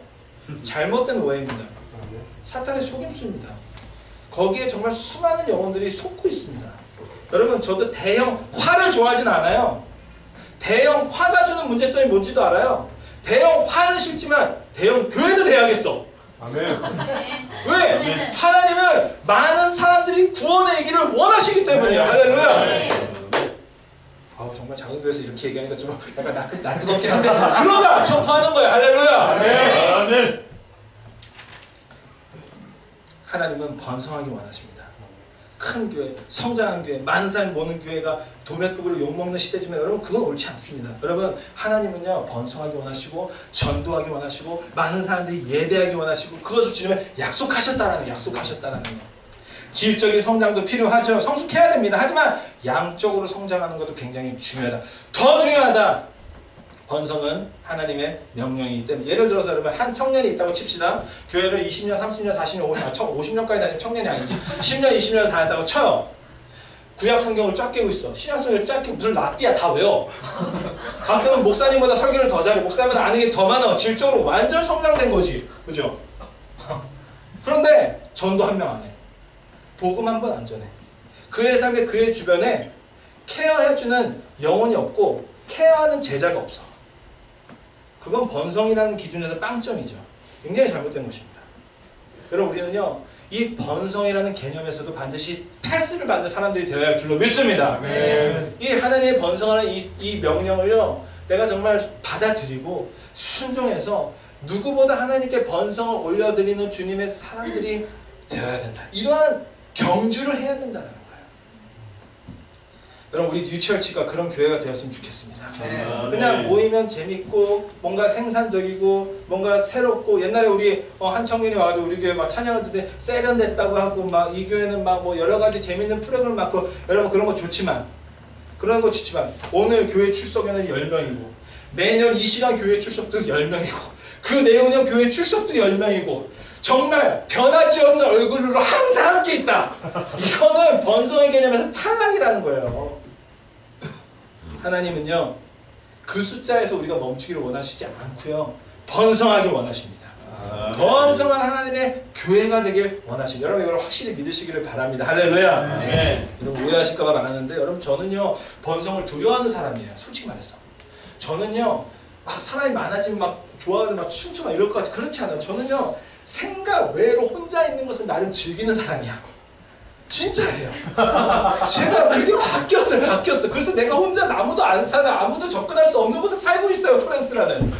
Speaker 1: 잘못된 오해입니다. 사탄의 속임수입니다. 거기에 정말 수많은 영혼들이 속고 있습니다. 여러분, 저도 대형 화를 좋아하진 않아요. 대형 화가 주는 문제점이 뭔지도 알아요. 대형 화는 싫지만 대형 교회도 돼야겠어.
Speaker 3: 아멘.
Speaker 1: 왜? 하나님은 많은 사람들이 구원의 얘기를 원하시기 때문이야. 할렐루야. 정말 작은 교회에서 이렇게 얘기하니까 좀 약간 낯뜨겁긴 한데 그러나 전파하는 거야. 할렐루야.
Speaker 3: 아멘.
Speaker 1: 하나님은 번성하기 원하십니다. 큰 교회, 성장한 교회, 많은 사람이 모는 교회가 도매급으로 욕먹는 시대지만 여러분, 그건 옳지 않습니다. 여러분, 하나님은요 번성하기 원하시고 전도하기 원하시고 많은 사람들이 예배하기 원하시고 그것을 주님은 약속하셨다라는 거. 질적인 성장도 필요하죠. 성숙해야 됩니다. 하지만 양적으로 성장하는 것도 굉장히 중요하다. 더 중요하다. 번성은 하나님의 명령이기 때문에, 예를 들어서 여러분, 한 청년이 있다고 칩시다. 교회를 20년, 30년, 40년, 50년까지 다니는 청년이 아니지. 10년, 20년 다녔다고 쳐요. 구약 성경을 쫙 깨고 있어. 신약 성경을 쫙 깨고 무슨 랍비야 다 외워. 가끔은 목사님보다 설교를 더 잘해. 목사님보다 아는 게 더 많아. 질적으로 완전 성장된 거지. 그죠? 그런데 전도 한 명 안 해. 복음 한 번 안 전해. 그의 삶에, 그의 주변에 케어해주는 영혼이 없고 케어하는 제자가 없어. 그건 번성이라는 기준에서 빵점이죠. 굉장히 잘못된 것입니다. 여러분, 우리는요 이 번성이라는 개념에서도 반드시 패스를 받는 사람들이 되어야 할 줄로 믿습니다. 이 하나님의 번성하는 이 명령을요 내가 정말 받아들이고 순종해서 누구보다 하나님께 번성을 올려드리는 주님의 사람들이 되어야 된다. 이러한 경주를 해야 된다는 거예요. 여러분, 우리 뉴처치가 그런 교회가 되었으면 좋겠습니다. 그냥 모이면 재밌고 뭔가 생산적이고 뭔가 새롭고, 옛날에 우리 한 청년이 와도 우리 교회 막 찬양을 듣을 때 세련됐다고 하고 막 이 교회는 막 뭐 여러 가지 재밌는 프로그램을 맡고, 여러분 그런 거 좋지만 오늘 교회 출석에는 10명이고 매년 이 시간 교회 출석도 10명이고 그 내후년 교회 출석도 10명이고 정말 변하지 없는 얼굴로 항상 함께 있다. 이거는 번성의 개념에서 탈락이라는 거예요. 하나님은요 그 숫자에서 우리가 멈추기를 원하시지 않고요 번성하길 원하십니다. 번성한 하나님의 교회가 되길 원하십니다. 여러분, 이걸 확실히 믿으시기를 바랍니다. 할렐루야. 여러분, 오해하실까봐 말하는데, 여러분, 저는요 번성을 두려워하는 사람이에요. 솔직히 말해서 저는요 막 사람이 많아지면 막 좋아하는 막 춤추고 이럴 것 같이 그렇지 않아요. 저는요 생각 외로 혼자 있는 것을 나름 즐기는 사람이야. 진짜예요. 제가 그렇게 바뀌었어요. 그래서 내가 혼자 아무도 안 사는, 아무도 접근할 수 없는 곳에 살고 있어요. 토렌스라는.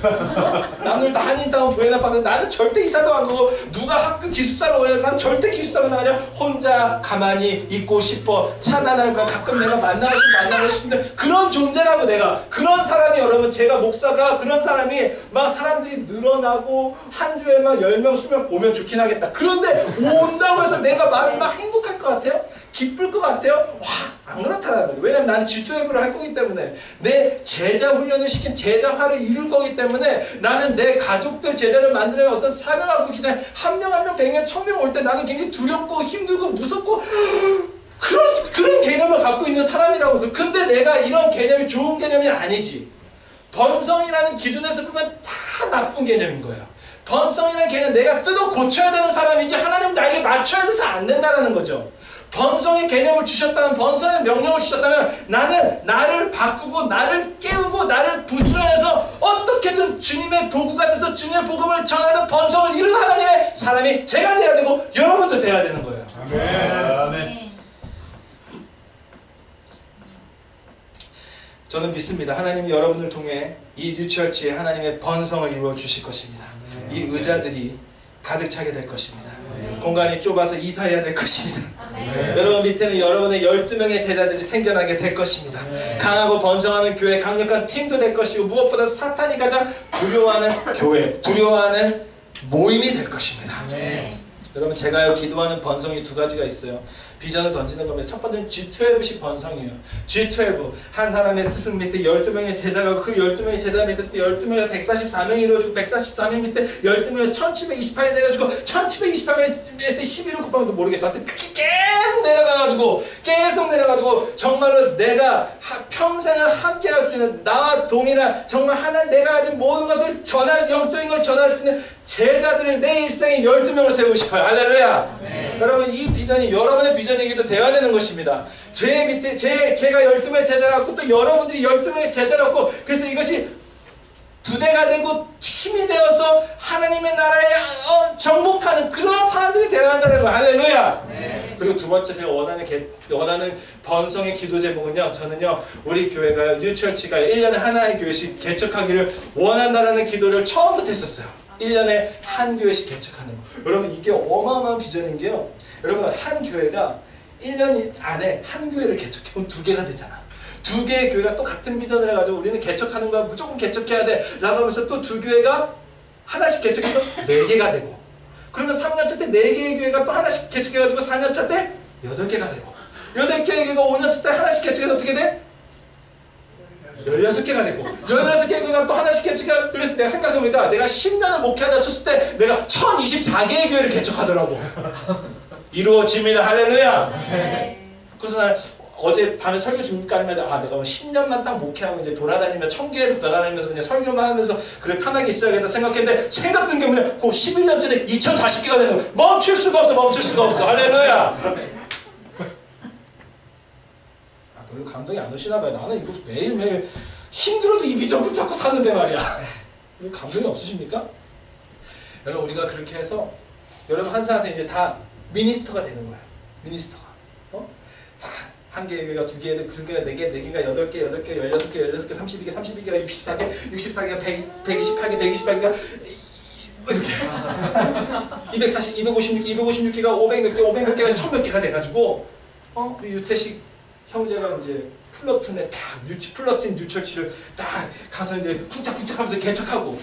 Speaker 1: 남들도 한인타운 부에나파스 나는 절대 이사도 안 가고 누가 학교 기숙사로 오래 난 절대 기숙사로 나가냐 혼자 가만히 있고 싶어. 차단할까 가끔 내가 만나고 싶은데 그런 존재라고 내가 그런 사람이 여러분 제가 목사가 그런 사람이 막 사람들이 늘어나고 한 주에 막 10명 20명 오면 좋긴 하겠다. 그런데 온다고 해서 내가 막 행복할 것 같아요? 기쁠 것 같아요? 와, 안 그렇다라는 거예요. 왜냐면 나는 G12를 할 거기 때문에 내 제자 훈련을 시킨 제자화를 이룰 거기 때문에 나는 내 가족들 제자를 만드는 어떤 사명하고 있기 때문에 한 명 한 명 100명 1000명 올 때 나는 굉장히 두렵고 힘들고 무섭고 그런 개념을 갖고 있는 사람이라고. 근데 내가 이런 개념이 좋은 개념이 아니지. 번성이라는 기준에서 보면 다 나쁜 개념인 거예요. 번성이라는 개념은 내가 뜯어 고쳐야 되는 사람이지 하나님 나에게 맞춰야 돼서 안 된다는 거죠. 번성의 개념을 주셨다면 번성의 명령을 주셨다면 나는 나를 바꾸고 나를 깨우고 나를 부지런해서 어떻게든 주님의 도구가 돼서 주님의 복음을 전하는 번성을 이룬 하나님의 사람이 제가 돼야 되고 여러분도 돼야 되는 거예요.
Speaker 3: 아멘. 아멘.
Speaker 1: 저는 믿습니다. 하나님이 여러분을 통해 이 뉴처치에 하나님의 번성을 이루어 주실 것입니다. 이 의자들이 가득 차게 될 것입니다. 공간이 좁아서 이사해야 될 것입니다. 여러분 밑에는 여러분의 12명의 제자들이 생겨나게 될 것입니다. 강하고 번성하는 교회, 강력한 팀도 될 것이고 무엇보다 사탄이 가장 두려워하는 교회, 두려워하는 모임이 될 것입니다. 여러분 제가요 기도하는 번성이 두 가지가 있어요. 비전을 던지는 겁니다. 첫 번째는 G12식 번성이에요. G12 한 사람의 스승 밑에 12명의 제자가 그 12명의 제자 밑에 또 12명의 144명이 이루어지고 144명 밑에 12명의 1728이 내려주고 1728명 밑에 11을 곱하면 모르겠어. 하여튼 계속 내려가지고 정말로 내가 평생을 함께 할 수 있는 나와 동일한 정말 하나님 내가 가진 모든 것을 전할 영적인 걸 전할 수 있는 제자들을 내 일생에 12명을 세우고 싶어요. 할렐루야. 여러분 이 비전이 여러분의 비전이기도 되어야 되는 것입니다. 제 밑에 제가 12명의 제자라고 또 여러분들이 12명의 제자라고 그래서 이것이 부대가 되고 힘이 되어서 하나님의 나라에 정복하는 그런 사람들이 되어야 한다는 거예요. 할렐루야. 그리고 두 번째 제가 원하는 번성의 기도 제목은요. 저는요. 우리 교회가 뉴처치가 1년에 하나의 교회씩 개척하기를 원한다는 기도를 처음부터 했었어요. 1년에 한 교회씩 개척하는 거. 여러분 이게 어마어마한 비전인 게요. 여러분 한 교회가 1년 안에 한 교회를 개척해 그럼 2개가 되잖아. 2개의 교회가 또 같은 비전을 해가지고 우리는 개척하는 거야 무조건 개척해야 돼 라고 하면서 또 2교회가 하나씩 개척해서 4개가 되고 그러면 3년차 때 4개의 교회가 또 하나씩 개척해가지고 4년차 때 8개가 되고 8개의 교회가 5년차 때 하나씩 개척해서 어떻게 돼? 16개가 되고 16개의 교회가 또 하나씩 개척해서 그래서 내가 생각해보니까 내가 10년을 목회하다 쳤을 때 내가 1024개의 교회를 개척하더라고. 이루어집니다. 할렐루야. 그래서 난 어제 밤에 설교 준비까지 하면 내가 뭐 10년만 딱 목회하고 이제 돌아다니며 1000개를 돌아다니면서 그냥 설교만 하면서 그래 편하게 있어야겠다 생각했는데 생각 든 게 뭐냐 그 11년 전에 2040개가 되는 거야. 멈출 수가 없어. 할렐루야. 별로 감동이 안 오시나 봐요. 나는 이거 매일매일 힘들어도 이 비전 붙잡고 사는데 말이야. 감동이 없으십니까? 여러분 우리가 그렇게 해서 여러분 한 사람한테 이제 다 미니스터가 되는 거야. 미니스터가. 다 한 개의 교회가 2개, 2개가 4개, 4개가 8개, 8개, 16개, 32개, 32개가 64개, 64개가 128개, 128개가 이렇게 240, 256개가 500몇 개, 500몇 개가 1000몇 개가 돼가지고 우리 유태식 형제가 이제 플러튼에 딱 플러튼 뉴처치를 딱 가서 이제 쿵짝쿵짝하면서 개척하고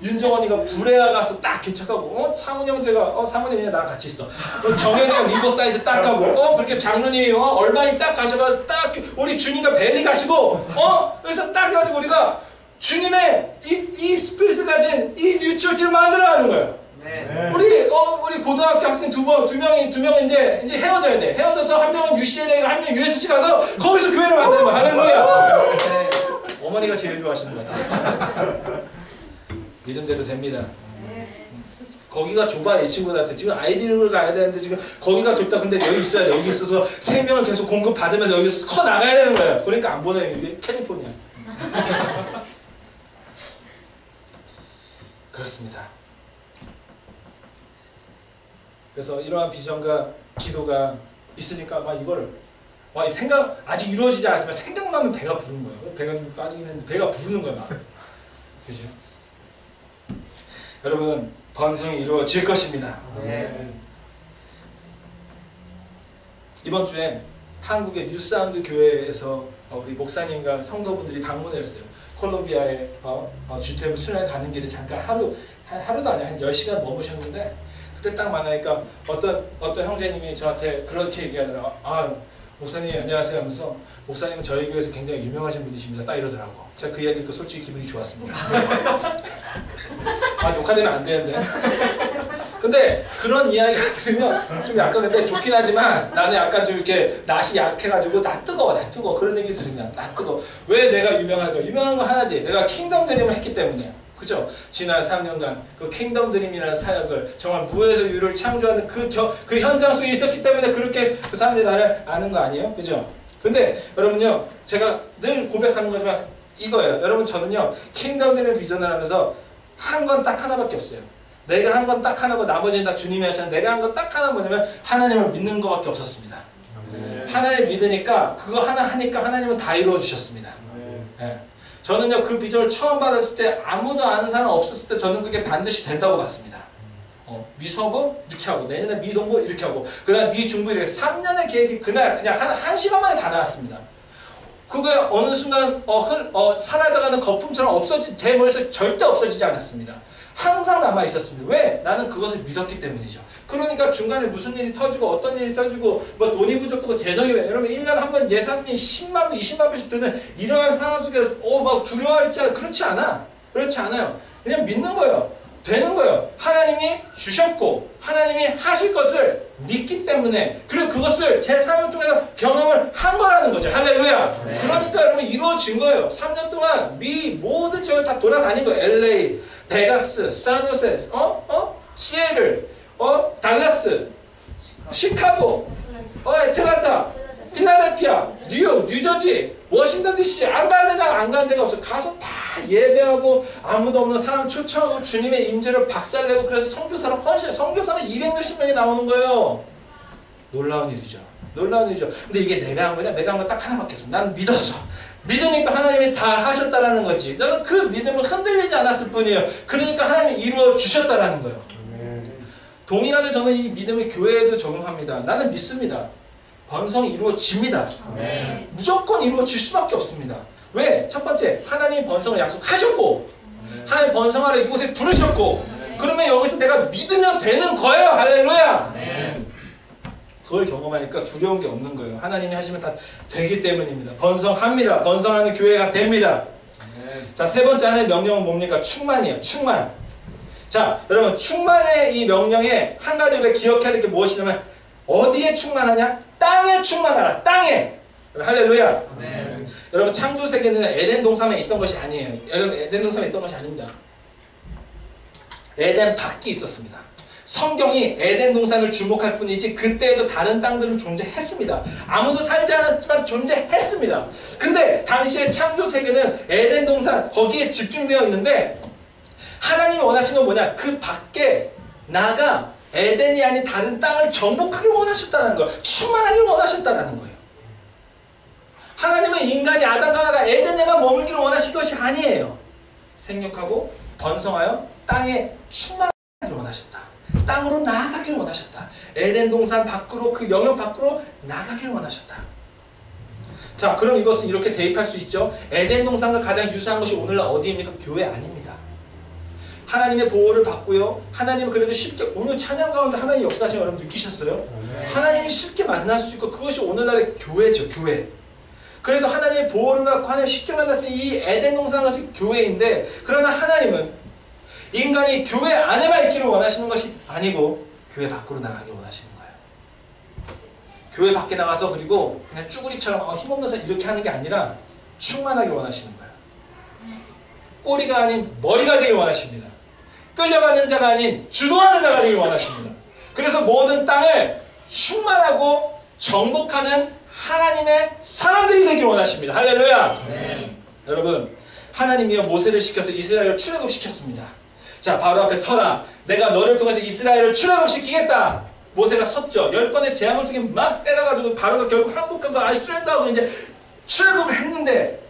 Speaker 1: 윤정원이가 브레아 가서 딱 개척하고 상훈 형제가 상훈이 그냥 나랑 같이 있어 정현이가 리버사이드 딱 가고 그렇게 장로님이 얼마니 딱 가셔가지고 딱 우리 주님과 벨리 가시고 그래서 딱 해가지고 우리가 주님의 이 스피릿을 가진 이 뉴처치를 만들어가는 거예요. 우리 고등학교 학생 두 명이 이제 헤어져야 돼. 헤어져서 한 명은 UCLA, 한 명은 USC 가서 거기서 교회를 만드는 거야. 할렐루야. 어머니가 제일 좋아하시는 것 같아요. 믿음대로 됩니다. 거기가 좁아 이 친구들한테 지금 아이비리그를 가야 되는데 지금 거기가 좁다. 근데 여기 있어야 돼. 여기 있어서 생명을 계속 공급 받으면서 여기서 커 나가야 되는 거야. 그러니까 안 보내요. 이게 캘리포니아. 그렇습니다. 그래서 이러한 비전과 기도가 있으니까 이거를 생각 아직 이루어지지 않았지만 생각만 하면 배가 부른 거예요. 배가 좀 빠지긴 했는데 배가 부르는 거야. 막. 그죠? 여러분, 번성이 이루어질 것입니다. 이번 주에 한국의 뉴사운드 교회에서 우리 목사님과 성도분들이 방문을 했어요. 콜롬비아에 주택을 순회를 가는 길에 잠깐 하루도 아니야 한 10시간 머무셨는데, 그때 딱 만나니까 어떤 형제님이 저한테 그렇게 얘기하더라고. 목사님 안녕하세요 하면서, 목사님은 저희 교회에서 굉장히 유명하신 분이십니다 딱 이러더라고. 제가 그 이야기 듣고 솔직히 기분이 좋았습니다. 녹화되면 안 되는데. 근데 그런 이야기가 들으면 좀 약간 근데 좋긴 하지만, 나는 약간 좀 이렇게 낯이 약해가지고 나 뜨거워 그런 얘기 들으면 나 뜨거워. 왜 내가 유명할까? 유명한 거 하나지. 내가 킹덤 드림을 했기 때문에. 그죠? 지난 3년간 그 킹덤 드림이라는 사역을 정말 무에서 유를 창조하는 그 현장 속에 있었기 때문에 그렇게 그 사람들이 나를 아는 거 아니에요? 그죠? 근데 여러분요, 제가 늘 고백하는 거지만 이거예요. 여러분, 저는요 킹덤 드림 비전을 하면서 한 건 딱 하나밖에 없어요. 내가 한 건 딱 하나고 나머지는 다 주님이 하시는, 내가 한 건 딱 하나 뭐냐면 하나님을 믿는 것밖에 없었습니다. 하나님을 믿으니까 그거 하나 하니까 하나님은 다 이루어 주셨습니다. 네. 저는요 그 비전을 처음 받았을 때 아무도 아는 사람 없었을 때 저는 그게 반드시 된다고 봤습니다. 미서부 이렇게 하고, 내년에 미동부 이렇게 하고, 그 다음 미중부 이렇게 3년의 계획이 그날 그냥 한 시간 만에 다 나왔습니다. 그게 어느 순간 사라져가는 거품처럼 제 머리에서 절대 없어지지 않았습니다. 항상 남아 있었습니다. 왜? 나는 그것을 믿었기 때문이죠. 그러니까 중간에 무슨 일이 터지고 어떤 일이 터지고 뭐 돈이 부족하고 재정이 왜, 여러분 1년에 한 번 예산이 10만 부 20만 부씩 드는 이러한 상황 속에 막 두려워할지 그렇지 않아. 그렇지 않아요. 그냥 믿는 거예요. 되는 거예요. 하나님이 주셨고 하나님이 하실 것을 믿기 때문에, 그리고 그것을 제 삶을 통해서 경험을 한 거라는 거죠. 할렐루야. 네. 그러니까 여러분 이루어진 거예요. 3년 동안 모든 지역을 다 돌아다닌 거예요. LA, 베가스, 산호세, 시애틀, 달라스, 시카고, 애틀란타, 필라델피아, 뉴욕, 뉴저지, 워싱턴 DC, 안 가는 데가 없어. 가서 다 예배하고 아무도 없는 사람 초청하고 주님의 임재를 박살내고, 그래서 선교사로 헌신, 선교사는 200몇십 명이 나오는 거예요. 놀라운 일이죠. 놀라운 일이죠. 근데 이게 내가 한 거냐? 내가 한 거 딱 하나밖에 없어. 나는 믿었어. 믿으니까 하나님이 다 하셨다라는 거지. 나는 그 믿음을 흔들리지 않았을 뿐이에요. 그러니까 하나님이 이루어 주셨다라는 거예요. 동일하게 저는 이 믿음을 교회에도 적용합니다. 나는 믿습니다. 번성이 이루어집니다. 무조건 이루어질 수밖에 없습니다. 왜? 첫 번째, 하나님 번성을 약속하셨고, 하나님 번성하러 이곳에 부르셨고, 그러면 여기서 내가 믿으면 되는 거예요. 할렐루야. 그걸 경험하니까 두려운 게 없는 거예요. 하나님이 하시면 다 되기 때문입니다. 번성합니다. 번성하는 교회가 됩니다. 자, 세 번째 하나님의 명령은 뭡니까? 충만이에요. 충만. 자, 여러분, 충만의 이 명령에 한 가지 우리가 기억해야 될 게 무엇이냐면, 어디에 충만하냐? 땅에 충만하라. 땅에. 할렐루야. 여러분, 창조 세계는 에덴 동산에 있던 것이 아니에요. 여러분, 에덴 동산에 있던 것이 아닙니다. 에덴 밖이 있었습니다. 성경이 에덴 동산을 주목할 뿐이지 그때에도 다른 땅들은 존재했습니다. 아무도 살지 않았지만 존재했습니다. 근데 당시의 창조 세계는 에덴 동산 거기에 집중되어 있는데, 하나님이 원하신 건 뭐냐? 그 밖에 나가 에덴이 아닌 다른 땅을 정복하길 원하셨다는 거예요. 충만하길 원하셨다는 거예요. 하나님은 인간이 아담과 하와가 에덴에만 머물기를 원하신 것이 아니에요. 생육하고 번성하여 땅에 충만하길 원하셨다. 땅으로 나아가길 원하셨다. 에덴 동산 밖으로, 그 영역 밖으로 나가길 원하셨다. 자, 그럼 이것은 이렇게 대입할 수 있죠. 에덴 동산과 가장 유사한 것이 오늘날 어디입니까? 교회 아닙니다. 하나님의 보호를 받고요. 하나님은 그래도 쉽게, 오늘 찬양 가운데 하나님 역사하신 여러분 느끼셨어요? 하나님이 쉽게 만날 수 있고, 그것이 오늘날의 교회죠. 교회. 그래도 하나님의 보호를 받고 하나님 쉽게 만났을 이 에덴 동산 것이 교회인데, 그러나 하나님은 인간이 교회 안에만 있기를 원하시는 것이 아니고 교회 밖으로 나가기를 원하시는 거예요. 교회 밖에 나가서 그리고 그냥 쭈구리처럼 힘없는 사람 이렇게 하는 게 아니라 충만하기를 원하시는 거예요. 꼬리가 아닌 머리가 되길 원하십니다. 끌려가는 자가 아닌 주도하는 자가 되길 원하십니다. 그래서 모든 땅을 충만하고 정복하는 하나님의 사람들이 되길 원하십니다. 할렐루야. 여러분, 하나님이요 모세를 시켜서 이스라엘을 출애굽시켰습니다. 자, 바로 앞에 서라. 내가 너를 통해서 이스라엘을 출애굽시키겠다. 모세가 섰죠. 10번의 재앙을 통해 막 때려가지고 바로가 결국 항복하고 이스라엘도 하고 이제 출애굽을 했는데,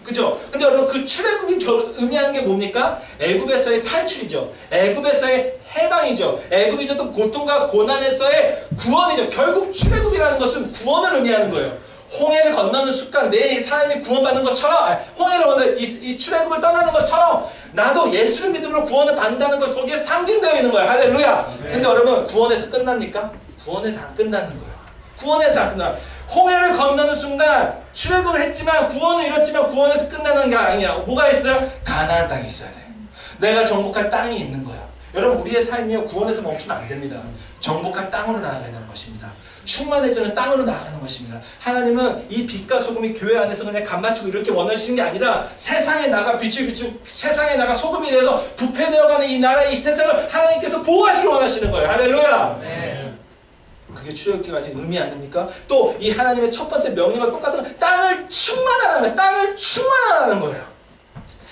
Speaker 1: 그죠? 근데 여러분 그 출애굽이 의미하는 게 뭡니까? 애굽에서의 탈출이죠. 애굽에서의 해방이죠. 애굽이 줬던 고통과 고난에서의 구원이죠. 결국 출애굽이라는 것은 구원을 의미하는 거예요. 홍해를 건너는 순간 내 사람이 구원받는 것처럼, 홍해를 건너 이 출애굽을 떠나는 것처럼 나도 예수를 믿음으로 구원을 받는다는 것, 거기에 상징되어 있는 거예요. 할렐루야. 근데 여러분 구원에서 끝납니까? 구원에서 안 끝나는 거예요. 구원에서 안 끝나. 홍해를 건너는 순간 출애굽을 했지만 구원을 이뤘지만 구원에서 끝나는 게 아니야. 뭐가 있어요? 가나안 땅이 있어야 돼. 내가 정복할 땅이 있는 거야. 여러분 우리의 삶이요 구원에서 멈추면 안 됩니다. 정복할 땅으로 나아가는 것입니다. 충만해지는 땅으로 나아가는 것입니다. 하나님은 이 빛과 소금이 교회 안에서 그냥 간 맞추고 이렇게 원하시는 게 아니라 세상에 나가 빛을 비추고 세상에 나가 소금이 되어서 부패되어가는 이 나라 이 세상을 하나님께서 보호하시기 원하시는 거예요. 할렐루야. 네. 그게 출애굽기가 지금 의미 아닙니까? 또 이 하나님의 첫 번째 명령과 똑같은 땅을 충만하라는, 땅을 충만하라는 거예요.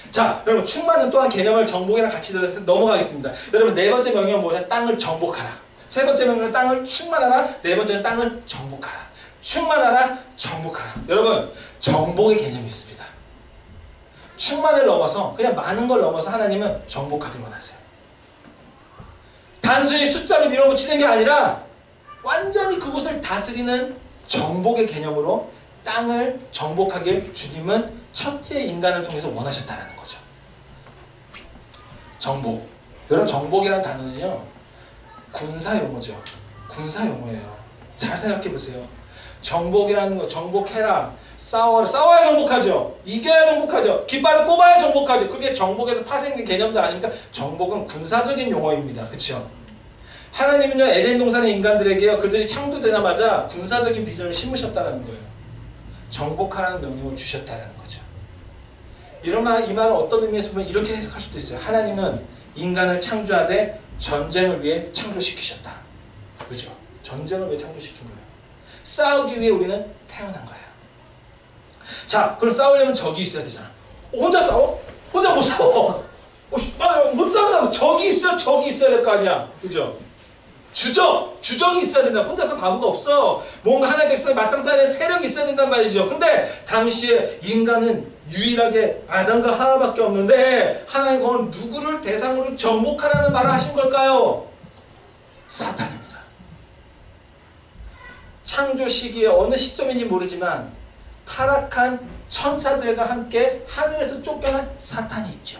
Speaker 1: 자, 여러분 충만은 또한 개념을 정복이랑 같이 넘어가겠습니다. 여러분 네 번째 명령은 뭐냐? 땅을 정복하라. 세 번째 명령은 땅을 충만하라. 네 번째는 땅을 정복하라. 충만하라, 정복하라. 여러분 정복의 개념이 있습니다. 충만을 넘어서 그냥 많은 걸 넘어서 하나님은 정복하기를 원하세요. 단순히 숫자로 밀어붙이는 게 아니라 완전히 그곳을 다스리는 정복의 개념으로 땅을 정복하길 주님은 첫째 인간을 통해서 원하셨다는 거죠. 정복. 여러분 정복이라는 단어는요 군사 용어죠. 군사 용어예요. 잘 생각해 보세요. 정복이라는 거, 정복해라, 싸워야 정복하죠. 이겨야 정복하죠. 깃발을 꼽아야 정복하죠. 그게 정복에서 파생된 개념도 아닙니까? 정복은 군사적인 용어입니다. 그렇죠? 하나님은요 에덴 동산의 인간들에게요 그들이 창조되자마자 군사적인 비전을 심으셨다는 거예요. 정복하라는 명령을 주셨다는 거죠. 이 말은 어떤 의미에서 보면 이렇게 해석할 수도 있어요. 하나님은 인간을 창조하되 전쟁을 위해 창조시키셨다. 그죠? 전쟁을 위해 창조시킨 거예요. 싸우기 위해 우리는 태어난 거예요. 자, 그럼 싸우려면 적이 있어야 되잖아. 혼자 싸워? 혼자 못 싸워. 못 싸우려면 적이 있어야 될 거 아니야. 그죠? 주적이 있어야 된다. 혼자서 바보가 없어. 뭔가 하나의 백성이 맞짱뜨는 세력이 있어야 된단 말이죠. 근데 당시에 인간은 유일하게 아담과 하와밖에 없는데 하나님 그건 누구를 대상으로 정복하라는 말을 하신 걸까요? 사탄입니다. 창조 시기에 어느 시점인지 모르지만 타락한 천사들과 함께 하늘에서 쫓겨난 사탄이 있죠.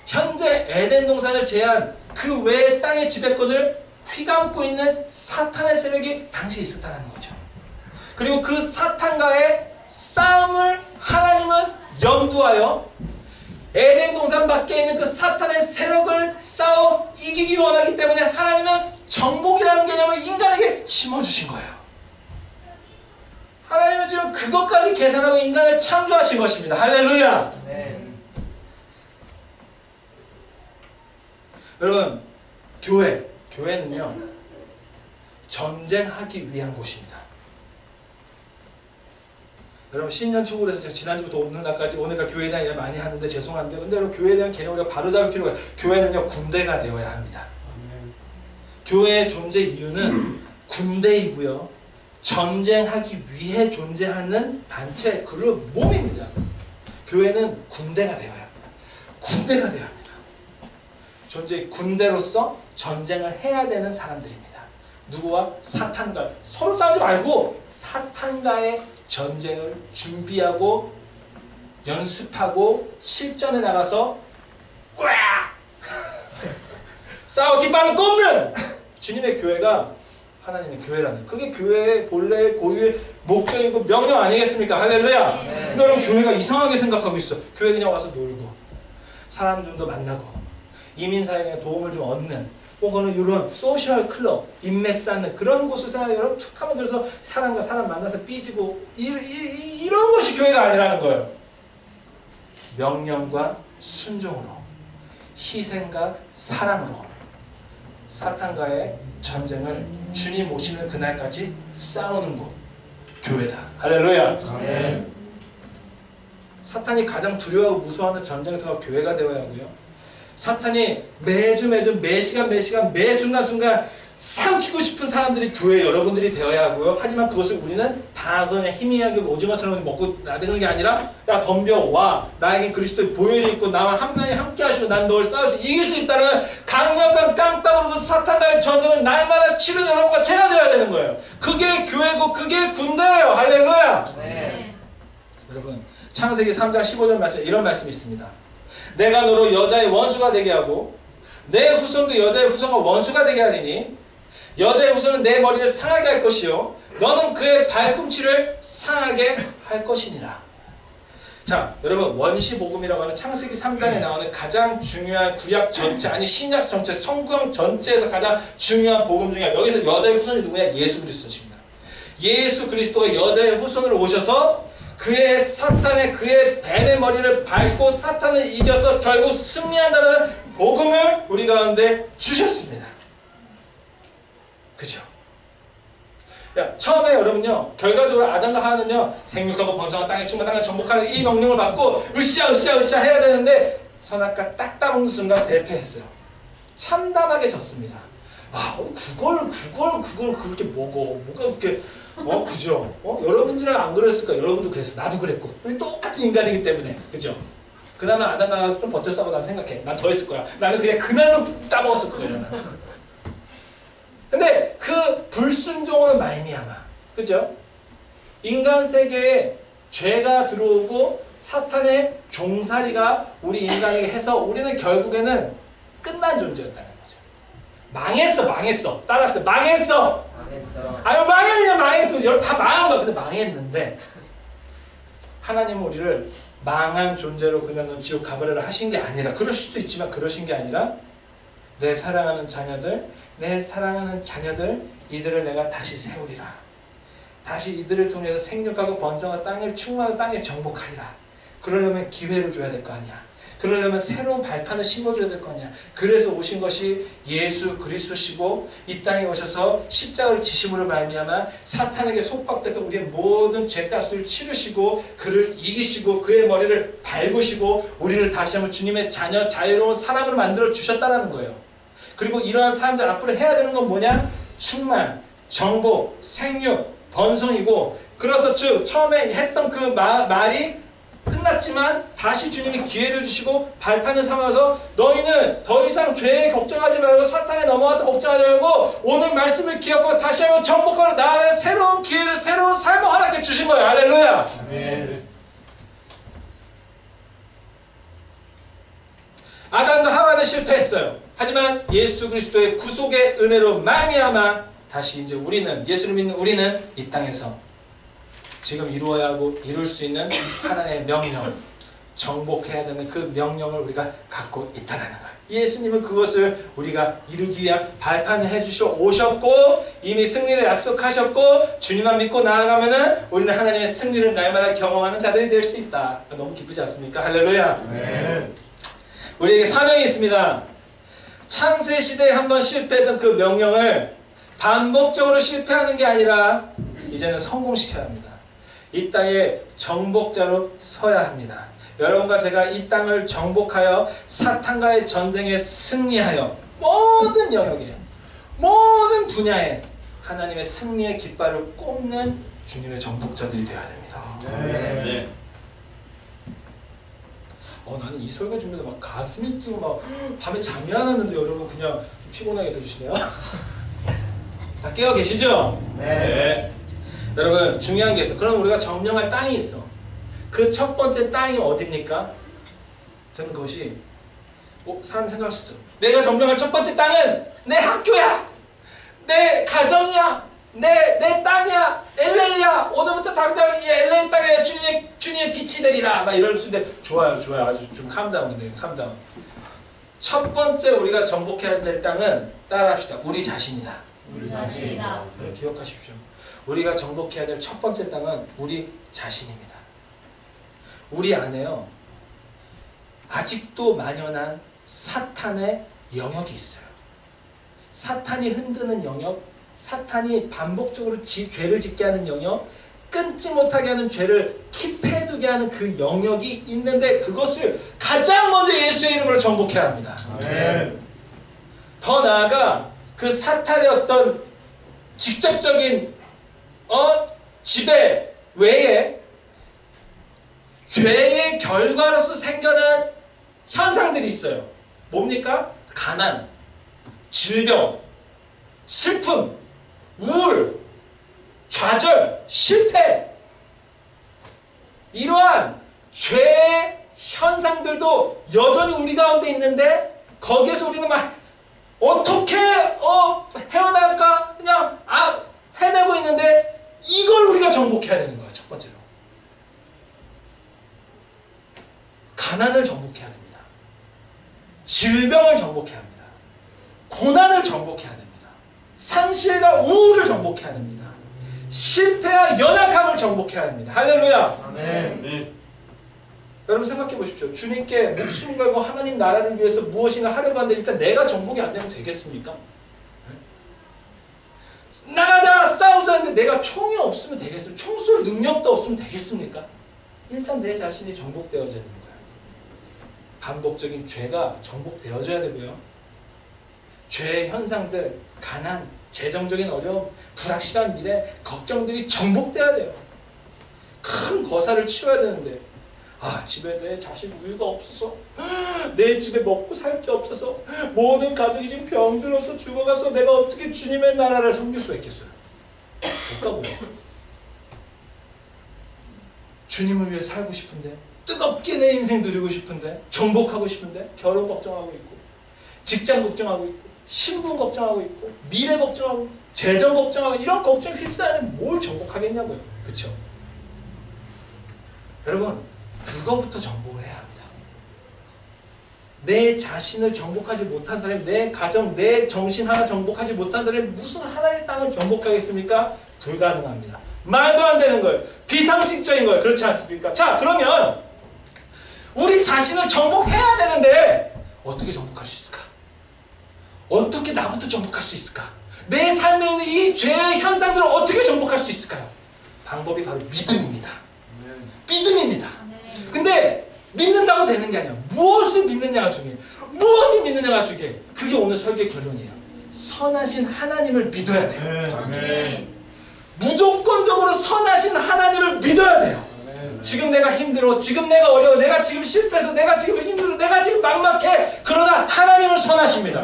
Speaker 1: 현재 에덴 동산을 제한 그 외의 땅의 지배권을 휘감고 있는 사탄의 세력이 당시에 있었다는 거죠. 그리고 그 사탄과의 싸움을 하나님은 염두하여 에덴 동산 밖에 있는 그 사탄의 세력을 싸워 이기기 원하기 때문에 하나님은 정복이라는 개념을 인간에게 심어주신 거예요. 하나님은 지금 그것까지 계산하고 인간을 창조하신 것입니다. 할렐루야. 네. 여러분 교회는요 전쟁하기 위한 곳입니다. 여러분 신년 초구로 해서 제가 지난주부터 오늘까지 교회에 대한 얘기 많이 하는데 죄송한데 근데 여러분 교회에 대한 개념을 우리가 바로잡을 필요가 있어요. 교회는요 군대가 되어야 합니다. 교회의 존재 이유는 군대이고요 전쟁하기 위해 존재하는 단체 그룹 몸입니다. 교회는 군대가 되어야 합니다. 군대가 되어야 합니다. 군대로서 전쟁을 해야 되는 사람들입니다. 누구와? 사탄과. 서로 싸우지 말고 사탄과의 전쟁을 준비하고 연습하고 실전에 나가서 싸워 깃발을 꼽는 주님의 교회가 하나님의 교회라는 그게 교회의 본래 고유의 목적이고 명령 아니겠습니까? 할렐루야. 근데 여러분 교회가 이상하게 생각하고 있어. 교회 그냥 와서 놀고 사람 좀 더 만나고 이민사회에 도움을 좀 얻는 혹은 이런 소셜 클럽, 인맥 쌓는 그런 곳을 생각해요. 여러분 툭 하면 그래서 사람과 사람 만나서 삐지고 이런 것이 교회가 아니라는 거예요. 명령과 순종으로 희생과 사랑으로 사탄과의 전쟁을 주님 오시는 그날까지 싸우는 곳 교회다. 할렐루야. 아멘. 사탄이 가장 두려워하고 무서워하는 전쟁터가 교회가 되어야 하고요. 사탄이 매주 매 시간 매 순간 삼키고 싶은 사람들이 교회 여러분들이 되어야 하고요. 하지만 그것을 우리는 다 그냥 희미하게 오징어처럼 먹고 나대는 게 아니라 야 덤벼 와 나에게 그리스도의 보혈이 있고 나와 하나님 함께 하시고 난 너를 싸워서 이길 수 있다는 강력한 깡따구로 사탄과의 전쟁을 날마다 치르는 여러분과 제가 되어야 되는 거예요. 그게 교회고 그게 군대예요. 할렐루야.
Speaker 3: 네.
Speaker 1: 여러분 창세기 3장 15절 말씀에 이런 말씀이 있습니다. 내가 너로 여자의 원수가 되게 하고 내 후손도 여자의 후손과 원수가 되게 하리니 여자의 후손은 내 머리를 상하게 할 것이요 너는 그의 발꿈치를 상하게 할 것이니라. 자 여러분 원시복음이라고 하는 창세기 3장에 나오는 가장 중요한 구약 전체 아니 신약 전체 성경 전체에서 가장 중요한 복음 중에 여기서 여자의 후손이 누구냐? 예수 그리스도십니다. 예수 그리스도가 여자의 후손으로 오셔서 그의 사탄의 그의 뱀의 머리를 밟고 사탄을 이겨서 결국 승리한다는 복음을 우리 가운데 주셨습니다. 그죠? 야, 처음에 여러분요 결과적으로 아담과 하와는요 생육하고 번성한 땅에 충만 땅을 정복하는 이 명령을 받고 으쌰 해야 되는데 선악과 딱 따먹는 순간 대패했어요. 참담하게 졌습니다. 아 그걸 그렇게 먹어 뭐가 그렇게 그죠? 여러분들은 안 그랬을까? 여러분도 그랬어. 나도 그랬고. 우리 똑같은 인간이기 때문에. 그죠? 그나마 아담아 좀 버텼다고 난 생각해. 난 더 했을 거야. 나는 그냥 그날로 따먹었을 거야. 나는. 근데 그 불순종으로 말미암아. 그죠? 인간 세계에 죄가 들어오고 사탄의 종살이가 우리 인간에게 해서 우리는 결국에는 끝난 존재였다는 거죠. 망했어. 따라하세요. 망했어. 아유 망했어. 다 망한 거야. 근데 망했는데 하나님은 우리를 망한 존재로 그냥 지옥 가버려라 하신 게 아니라 그럴 수도 있지만 그러신 게 아니라 내 사랑하는 자녀들 이들을 내가 다시 세우리라. 다시 이들을 통해서 생육하고 번성한 땅을 충만한 땅에 정복하리라. 그러려면 기회를 줘야 될 거 아니야. 그러려면 새로운 발판을 심어줘야 될 거 아니야. 그래서 오신 것이 예수 그리스도시고 이 땅에 오셔서 십자가를 지심으로 말미암아 사탄에게 속박되던 우리의 모든 죄값을 치르시고 그를 이기시고 그의 머리를 밟으시고 우리를 다시 한번 주님의 자녀 자유로운 사람으로 만들어 주셨다는 거예요. 그리고 이러한 사람들 앞으로 해야 되는 건 뭐냐? 충만, 정복, 생육, 번성이고 그래서 즉 처음에 했던 그 말이 끝났지만 다시 주님이 기회를 주시고 발판을 삼아서 너희는 더 이상 죄에 걱정하지 말고 사탄에 넘어갔다 걱정하지 말고 오늘 말씀을 기억하고 다시 한번 정복하러 나아가는 새로운 기회를 새로운 삶을 허락해 주신 거예요. 할렐루야.
Speaker 3: 아멘.
Speaker 1: 아담과 하와는 실패했어요. 하지만 예수 그리스도의 구속의 은혜로 말미암아 다시 이제 우리는 예수를 믿는 우리는 이 땅에서 지금 이루어야 하고 이룰 수 있는 하나님의 명령, 정복해야 되는 그 명령을 우리가 갖고 있다는 거예요. 예수님은 그것을 우리가 이루기 위한 발판을 해주시러 오셨고 이미 승리를 약속하셨고 주님만 믿고 나아가면은 우리는 하나님의 승리를 날마다 경험하는 자들이 될 수 있다. 너무 기쁘지 않습니까? 할렐루야.
Speaker 3: 네.
Speaker 1: 우리에게 사명이 있습니다. 창세 시대에 한번 실패했던 그 명령을 반복적으로 실패하는 게 아니라 이제는 성공시켜야 합니다. 이 땅에 정복자로 서야 합니다. 여러분과 제가 이 땅을 정복하여 사탄과의 전쟁에 승리하여 모든 영역에 모든 분야에 하나님의 승리의 깃발을 꽂는 주님의 정복자들이 되어야 됩니다.
Speaker 3: 네.
Speaker 1: 나는 이 설교 준비도 막 가슴이 뛰고 막 밤에 잠이 안 왔는데 여러분 그냥 좀 피곤하게 들으시네요. 다 깨어 계시죠?
Speaker 3: 네.
Speaker 1: 여러분 중요한 게 있어. 그럼 우리가 점령할 땅이 있어. 그 첫 번째 땅이 어딥니까? 저는 그것이 사람 생각하시죠. 내가 점령할 첫 번째 땅은 내 학교야, 내 가정이야, 내 땅이야, LA야. 오늘부터 당장 이 LA 땅에 주님의 빛이 되리라. 막 이럴 수 있는데 좋아요. 아주 좀 캄다운 근데 캄다운. 첫 번째 우리가 정복해야 될 땅은 따라합시다. 우리 자신이다.
Speaker 3: 우리 자신이다.
Speaker 1: 네, 기억하십시오. 우리가 정복해야 될 첫 번째 땅은 우리 자신입니다. 우리 안에요. 아직도 만연한 사탄의 영역이 있어요. 사탄이 흔드는 영역, 사탄이 반복적으로 죄를 짓게 하는 영역, 끊지 못하게 하는 죄를 킵해두게 하는 그 영역이 있는데 그것을 가장 먼저 예수의 이름으로 정복해야 합니다.
Speaker 3: 아멘.
Speaker 1: 더 나아가 그 사탄의 어떤 직접적인 지배 외에 죄의 결과로서 생겨난 현상들이 있어요. 뭡니까? 가난, 질병, 슬픔, 우울, 좌절, 실패. 이러한 죄의 현상들도 여전히 우리 가운데 있는데 거기에서 우리는 막 어떻게 헤어나갈까 그냥 헤매고 있는데 이걸 우리가 정복해야 되는 거야. 첫 번째로 가난을 정복해야 됩니다. 질병을 정복해야 합니다. 고난을 정복해야 됩니다. 상실과 우울을 정복해야 됩니다. 실패와 연약함을 정복해야 합니다. 할렐루야.
Speaker 3: 아멘.
Speaker 1: 여러분 생각해 보십시오. 주님께 목숨 걸고 하나님 나라를 위해서 무엇인가 하려고 하는데 일단 내가 정복이 안 되면 되겠습니까? 나가자 싸우자 하는데 내가 총이 없으면 되겠습니까? 총 쏠 능력도 없으면 되겠습니까? 일단 내 자신이 정복되어져야 되는 거예요. 반복적인 죄가 정복되어져야 되고요. 죄의 현상들, 가난, 재정적인 어려움, 불확실한 미래, 걱정들이 정복돼야 돼요. 큰 거사를 치러야 되는데 집에 내 자식 우유가 없어서 내 집에 먹고 살 게 없어서 모든 가족이 지금 병들어서 죽어가서 내가 어떻게 주님의 나라를 섬길 수가 있겠어요? 못 가고요. 주님을 위해 살고 싶은데 뜨겁게 내 인생 누리고 싶은데 정복하고 싶은데 결혼 걱정하고 있고 직장 걱정하고 있고 신분 걱정하고 있고 미래 걱정하고 있고 재정 걱정하고 이런 걱정에 휩싸이는 뭘 정복하겠냐고요. 그렇죠? 여러분 그거부터 정복을 해야 합니다. 내 자신을 정복하지 못한 사람이 내 가정, 내 정신 하나 정복하지 못한 사람이 무슨 하나의 땅을 정복하겠습니까? 불가능합니다. 말도 안 되는 거예요. 비상식적인 거예요. 그렇지 않습니까? 자 그러면 우리 자신을 정복해야 되는데 어떻게 정복할 수 있을까? 어떻게 나부터 정복할 수 있을까? 내 삶에 있는 이 죄의 현상들을 어떻게 정복할 수 있을까요? 방법이 바로 믿음입니다. 믿음입니다. 근데 믿는다고 되는 게 아니야. 무엇을 믿느냐가 중요해. 무엇을 믿느냐가 중요해. 그게 오늘 설교의 결론이에요. 선하신 하나님을 믿어야 돼요.
Speaker 3: 아멘.
Speaker 1: 무조건적으로 선하신 하나님을 믿어야 돼요. 지금 내가 힘들어, 지금 내가 어려워, 내가 지금 실패해서, 내가 지금 힘들어, 내가 지금 막막해. 그러나 하나님은 선하십니다.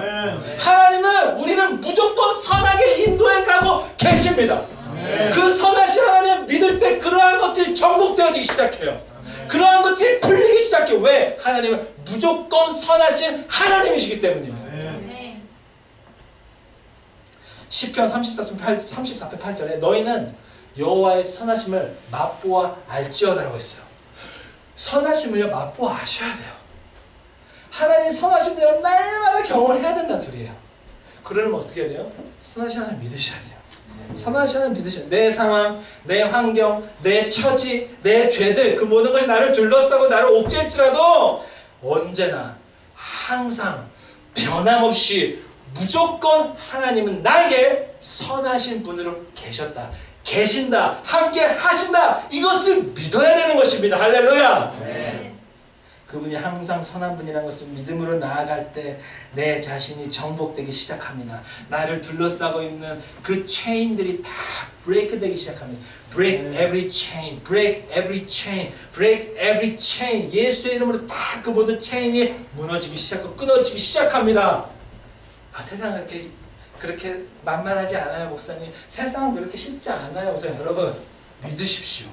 Speaker 1: 하나님은 우리는 무조건 선하게 인도해 가고 계십니다. 그 선하신 하나님을 믿을 때 그러한 것들이 정복되어지기 시작해요. 그러한 것들이 풀리기 시작해요. 왜? 하나님은 무조건 선하신 하나님이시기 때문입니다. 시편 34편 8절에 너희는 여호와의 선하심을 맛보아 알지어다라고 했어요. 선하심을요 맛보아 아셔야 돼요. 하나님이 선하신 대로 날마다 경험을 해야 된다는 소리예요. 그러려면 어떻게 해야 돼요? 선하신 하나님 믿으셔야 돼요. 선하신 하나님 믿으셔야 돼요. 내 상황, 내 환경, 내 처지, 내 죄들 그 모든 것이 나를 둘러싸고 나를 옥죄일지라도 언제나 항상 변함없이 무조건 하나님은 나에게 선하신 분으로 계신다, 함께 하신다. 이것을 믿어야 되는 것입니다. 할렐루야. 네. 그분이 항상 선한 분이라는 것을 믿음으로 나아갈 때 내 자신이 정복되기 시작합니다. 나를 둘러싸고 있는 그 체인들이 다 브레이크 되기 시작합니다. Break every chain, break every chain, break every chain. 예수의 이름으로 다 그 모든 체인이 무너지기 시작하고 끊어지기 시작합니다. 세상은 그렇게 만만하지 않아요, 목사님. 세상은 그렇게 쉽지 않아요, 목사님. 여러분 믿으십시오.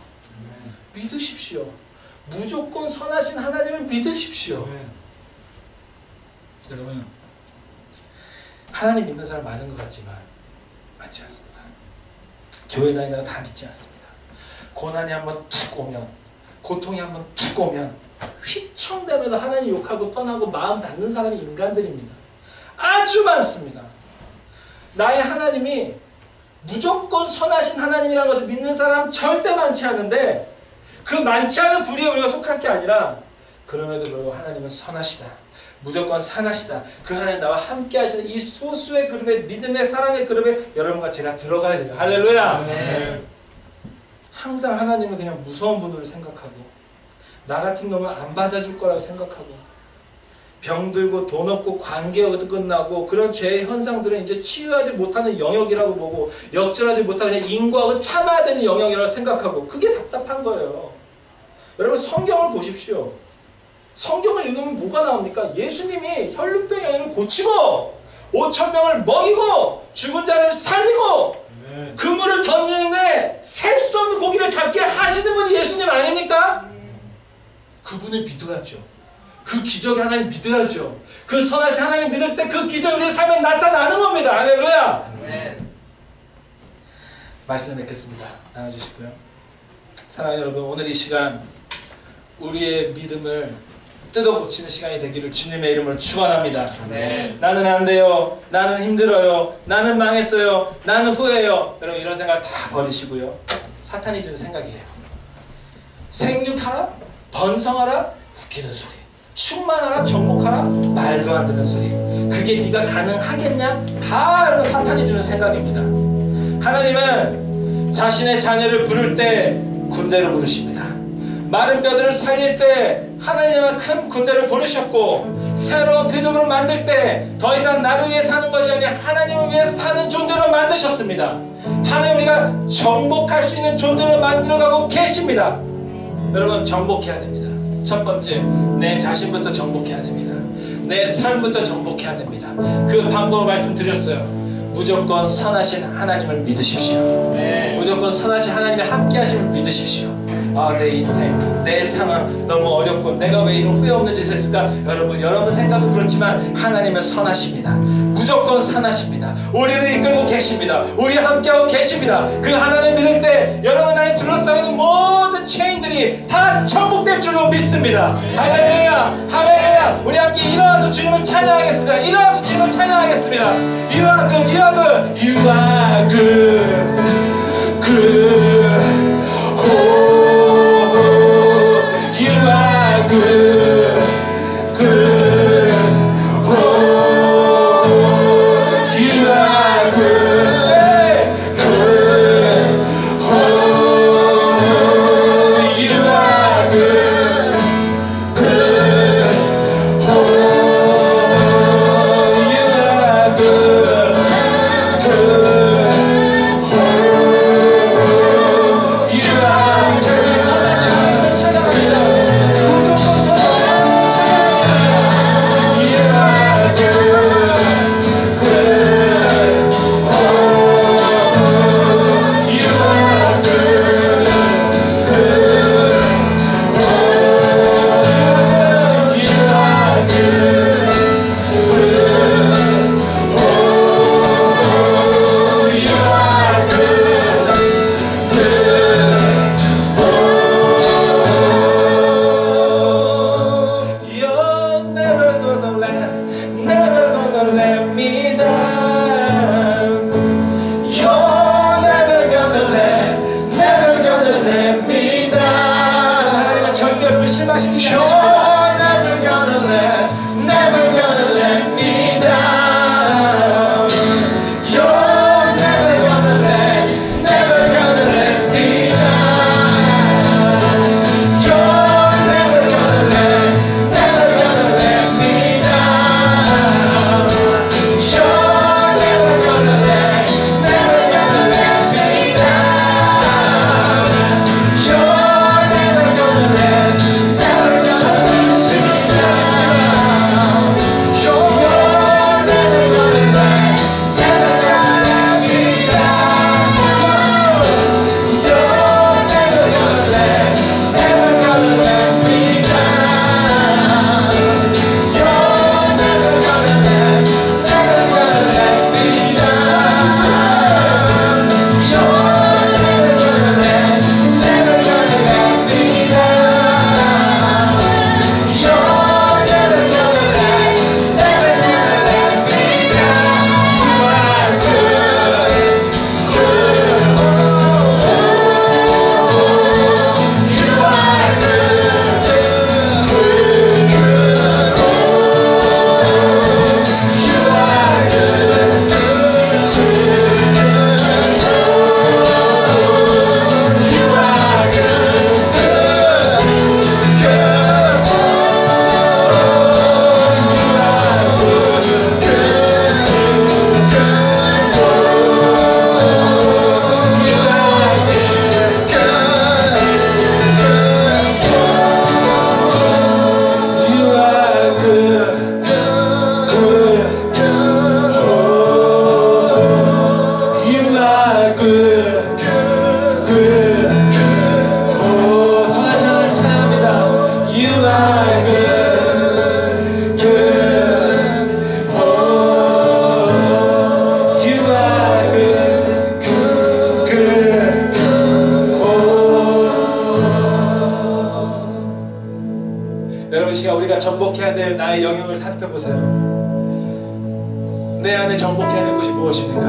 Speaker 1: 믿으십시오. 무조건 선하신 하나님을 믿으십시오. 여러분 하나님 믿는 사람 많은 것 같지만 많지 않습니다. 교회 다니다가 다 믿지 않습니다. 고난이 한번 툭 오면, 고통이 한번 툭 오면 휘청대면서 하나님 욕하고 떠나고 마음 닫는 사람이 인간들입니다. 아주 많습니다. 나의 하나님이 무조건 선하신 하나님이라는 것을 믿는 사람 절대 많지 않은데 그 많지 않은 부류에 우리가 속할 게 아니라 그럼에도 불구하고 하나님은 선하시다. 무조건 선하시다. 그 하나님 나와 함께 하시는 이 소수의 그룹에 믿음의 사람의 그룹에 여러분과 제가 들어가야 돼요. 할렐루야. 네. 항상 하나님은 그냥 무서운 분으로 생각하고 나 같은 놈은 안 받아줄 거라고 생각하고 병들고 돈 없고 관계가 끝나고 그런 죄의 현상들은 이제 치유하지 못하는 영역이라고 보고 역전하지 못하는 인과하고 참아야 되는 영역이라고 생각하고 그게 답답한 거예요. 여러분 성경을 보십시오. 성경을 읽으면 뭐가 나옵니까? 예수님이 혈루병 여인을 고치고 5,000명을 먹이고 죽은 자를 살리고 그물을 던지는데 셀 수 없는 고기를 잡게 하시는 분이 예수님 아닙니까? 그분을 믿어야죠. 그 기적이 하나님 믿어야죠. 그 선하신 하나님 믿을 때 그 기적이 우리의 삶에 나타나는 겁니다. 할렐루야. 말씀을 맺겠습니다. 나와주시고요. 사랑하는 여러분, 오늘 이 시간 우리의 믿음을 뜯어고치는 시간이 되기를 주님의 이름으로 축원합니다. 나는 안 돼요. 나는 힘들어요. 나는 망했어요. 나는 후회해요. 여러분 이런 생각 다 버리시고요. 사탄이 주는 생각이에요. 생육하라, 번성하라, 웃기는 소리. 충만하라, 정복하라, 말도 안 되는 소리. 그게 네가 가능하겠냐? 다 여러분 사탄이 주는 생각입니다. 하나님은 자신의 자녀를 부를 때 군대로 부르십니다. 마른 뼈들을 살릴 때 하나님은 큰 군대를 부르셨고 새로운 표적으로 만들 때 더 이상 나를 위해 사는 것이 아니라 하나님을 위해 사는 존재로 만드셨습니다. 하나님 우리가 정복할 수 있는 존재로 만들어가고 계십니다. 여러분 정복해야 됩니다. 첫 번째, 내 자신부터 정복해야 됩니다. 내 삶부터 정복해야 됩니다. 그 방법을 말씀드렸어요. 무조건 선하신 하나님을 믿으십시오. 무조건 선하신 하나님의 함께 하심을 믿으십시오. 아, 내 인생, 내 상황 너무 어렵고 내가 왜 이런 후회 없는 짓을 했을까? 여러분 생각은 그렇지만 하나님은 선하십니다. 무조건 선하십니다. 우리를 이끌고 계십니다. 우리와 함께하고 계십니다. 그 하나님 믿을 때 여러분 안에 둘러싸이는 모든 체인들이 다 정복될 줄로 믿습니다. 할렐루야, 할렐루야. 우리 함께 일어나서 주님을 찬양하겠습니다. 일어나서 주님을 찬양하겠습니다. You are good, you are good, you are good, good. You are good, good. Oh, you are good, good. Oh, you are good, good. Oh, you are good, good. You are good. 선하신 하나님을 찬양합니다. 무조건 선하신 하나님을 찬양합니다. You are good, good. Oh, you are good, good. Oh, you are good, good. Oh, you are good, good. You're never gonna let me down. You're never gonna let me down. 하나님은 정결함을 실망시키지 않으십니다. You're never gonna let me down. You're never gonna let me down. You're never gonna let me down. You're never gonna let me down. You're never gonna let 바로 이 시간 우리가 정복해야 될 나의 영역을 살펴보세요. 내 안에 정복해야 될 것이 무엇입니까?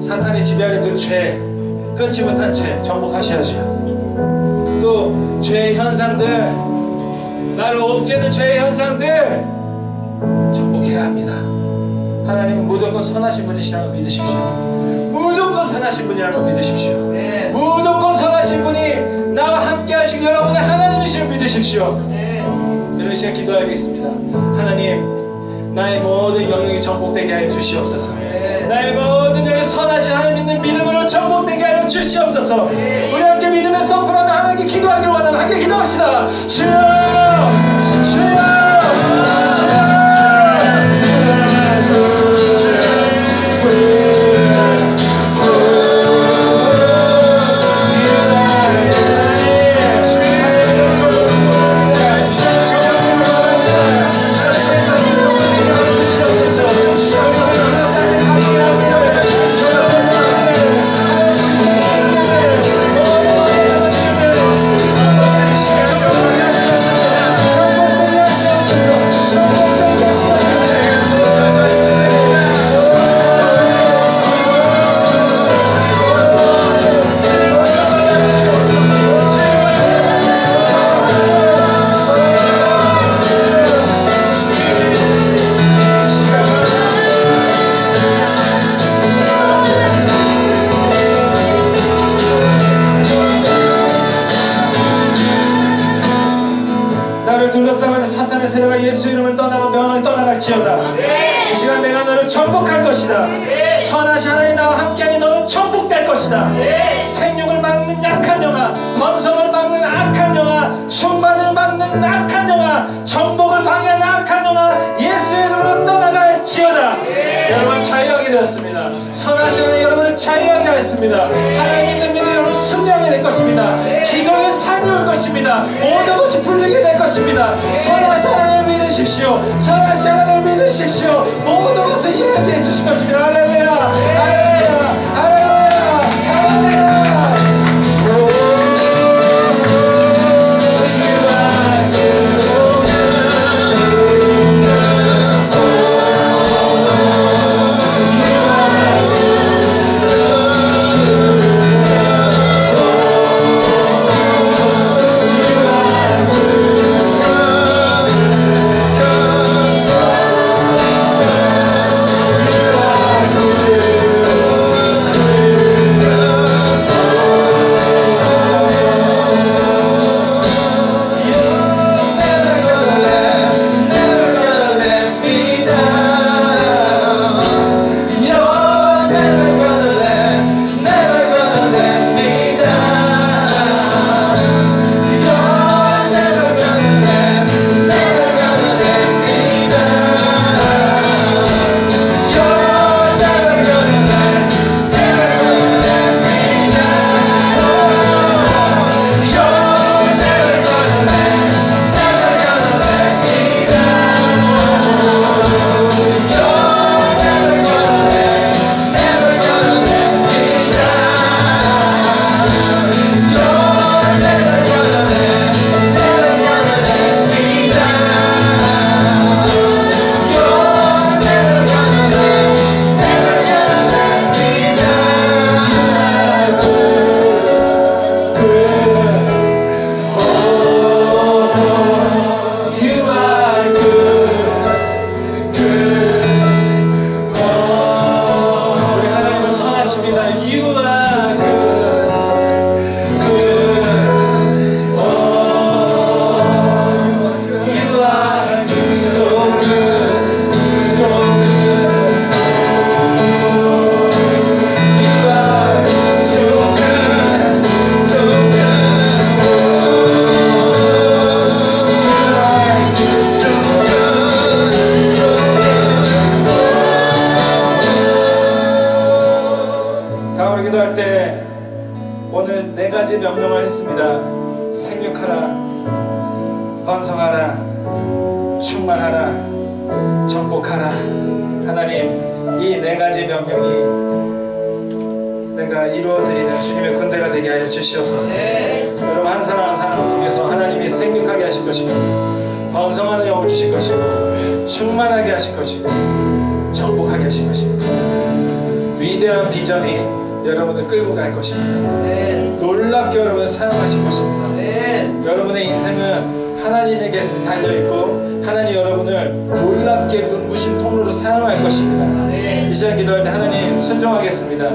Speaker 1: 사탄이 지배하는 그 죄, 끊지 못한 죄 정복하셔야죠. 또 죄의 현상들, 나를 옥죄는 죄의 현상들 정복해야 합니다. 하나님은 무조건 선하신 분이시라고 믿으십시오. 무조건 선하신 분이라고 믿으십시오. 무조건 선하신 분이 나와 함께 하시고 여러분의 하나님이시를 믿으십시오. 이런 시간 기도하겠습니다. 하나님, 나의 모든 영역이 정복되게 하여 주시옵소서. 나의 모든 영역이 선하신 하나님 믿는 믿음으로 정복되게 하여 주시옵소서. 우리 함께 믿음의 선포하며 하나님께 기도하기를 원하면 함께 기도합시다. 주여, 주여, 주여. 둘러싸고 사탄의 세력과 예수 이름을 떠나고 명을 떠나갈지어다. 이 시간 내가 너를 정복할 것이다. 선하신 하나님 나와 함께하니 너는 정복될 것이다. 생육을 막는 약한 영아, 번성을 막는 악한 영아, 충만을 막는 악한 영아, 정복을 방해하는 악한 영아, 예수의 이름으로 떠나갈지어다. 여러분 자유하게 되었습니다. 선하신 하나님 여러분을 자유하게 하였습니다. 하나님 믿는 믿음 여러분 승리하게 될 것입니다. 기도의 삶이 올 것입니다. 모든 것이 풀리게 될 것입니다. 선하신 하나님을 믿으십시오. 선하신 하나님을 믿으십시오. 모든 것을 이야기해 주실 것입니다. 할렐루야, 할렐루야, 할렐루야, 할렐루야. 번성하라, 충만하라, 정복하라. 하나님, 이 네 가지 명령이 내가 이루어드리는 주님의 군대가 되게 하여 주시옵소서. 여러분 한 사람 한 사람 통해서 하나님이 생육하게 하시고 것이고 번성하는 영을 주실 것이고 충만하게 하실 것이고 정복하게 하실 것입니다. 위대한 비전이 여러분을 끌고 갈 것입니다. 놀랍게 여러분을 사용하실 것입니다. 여러분의 인생은 하나님에게 달려있고 하나님 여러분을 놀랍게 눈부신 통로로 사용할 것입니다. 이 시간 기도할 때 하나님 순종하겠습니다.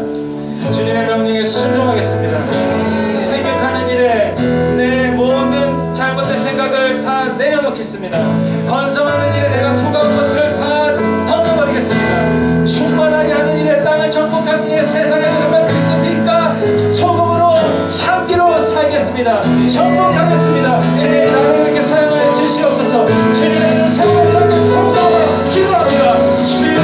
Speaker 1: 주님의 명령에 순종하겠습니다. 생육하는 일에 내 모든 잘못된 생각을 다 내려놓겠습니다. 번성하는 일에 내가 속아온 것들을 다 던져버리겠습니다. 충만하게 하는 일에 땅을 정복하는 일에 세상에서 정말 그리스도 빛과 소금으로 향기로 살겠습니다. 정복하겠습니다. 주님 나를 이렇게 사용하여 주시옵소서. 주님의 이름 세월 잡는 통성으로 기도합니다. 주여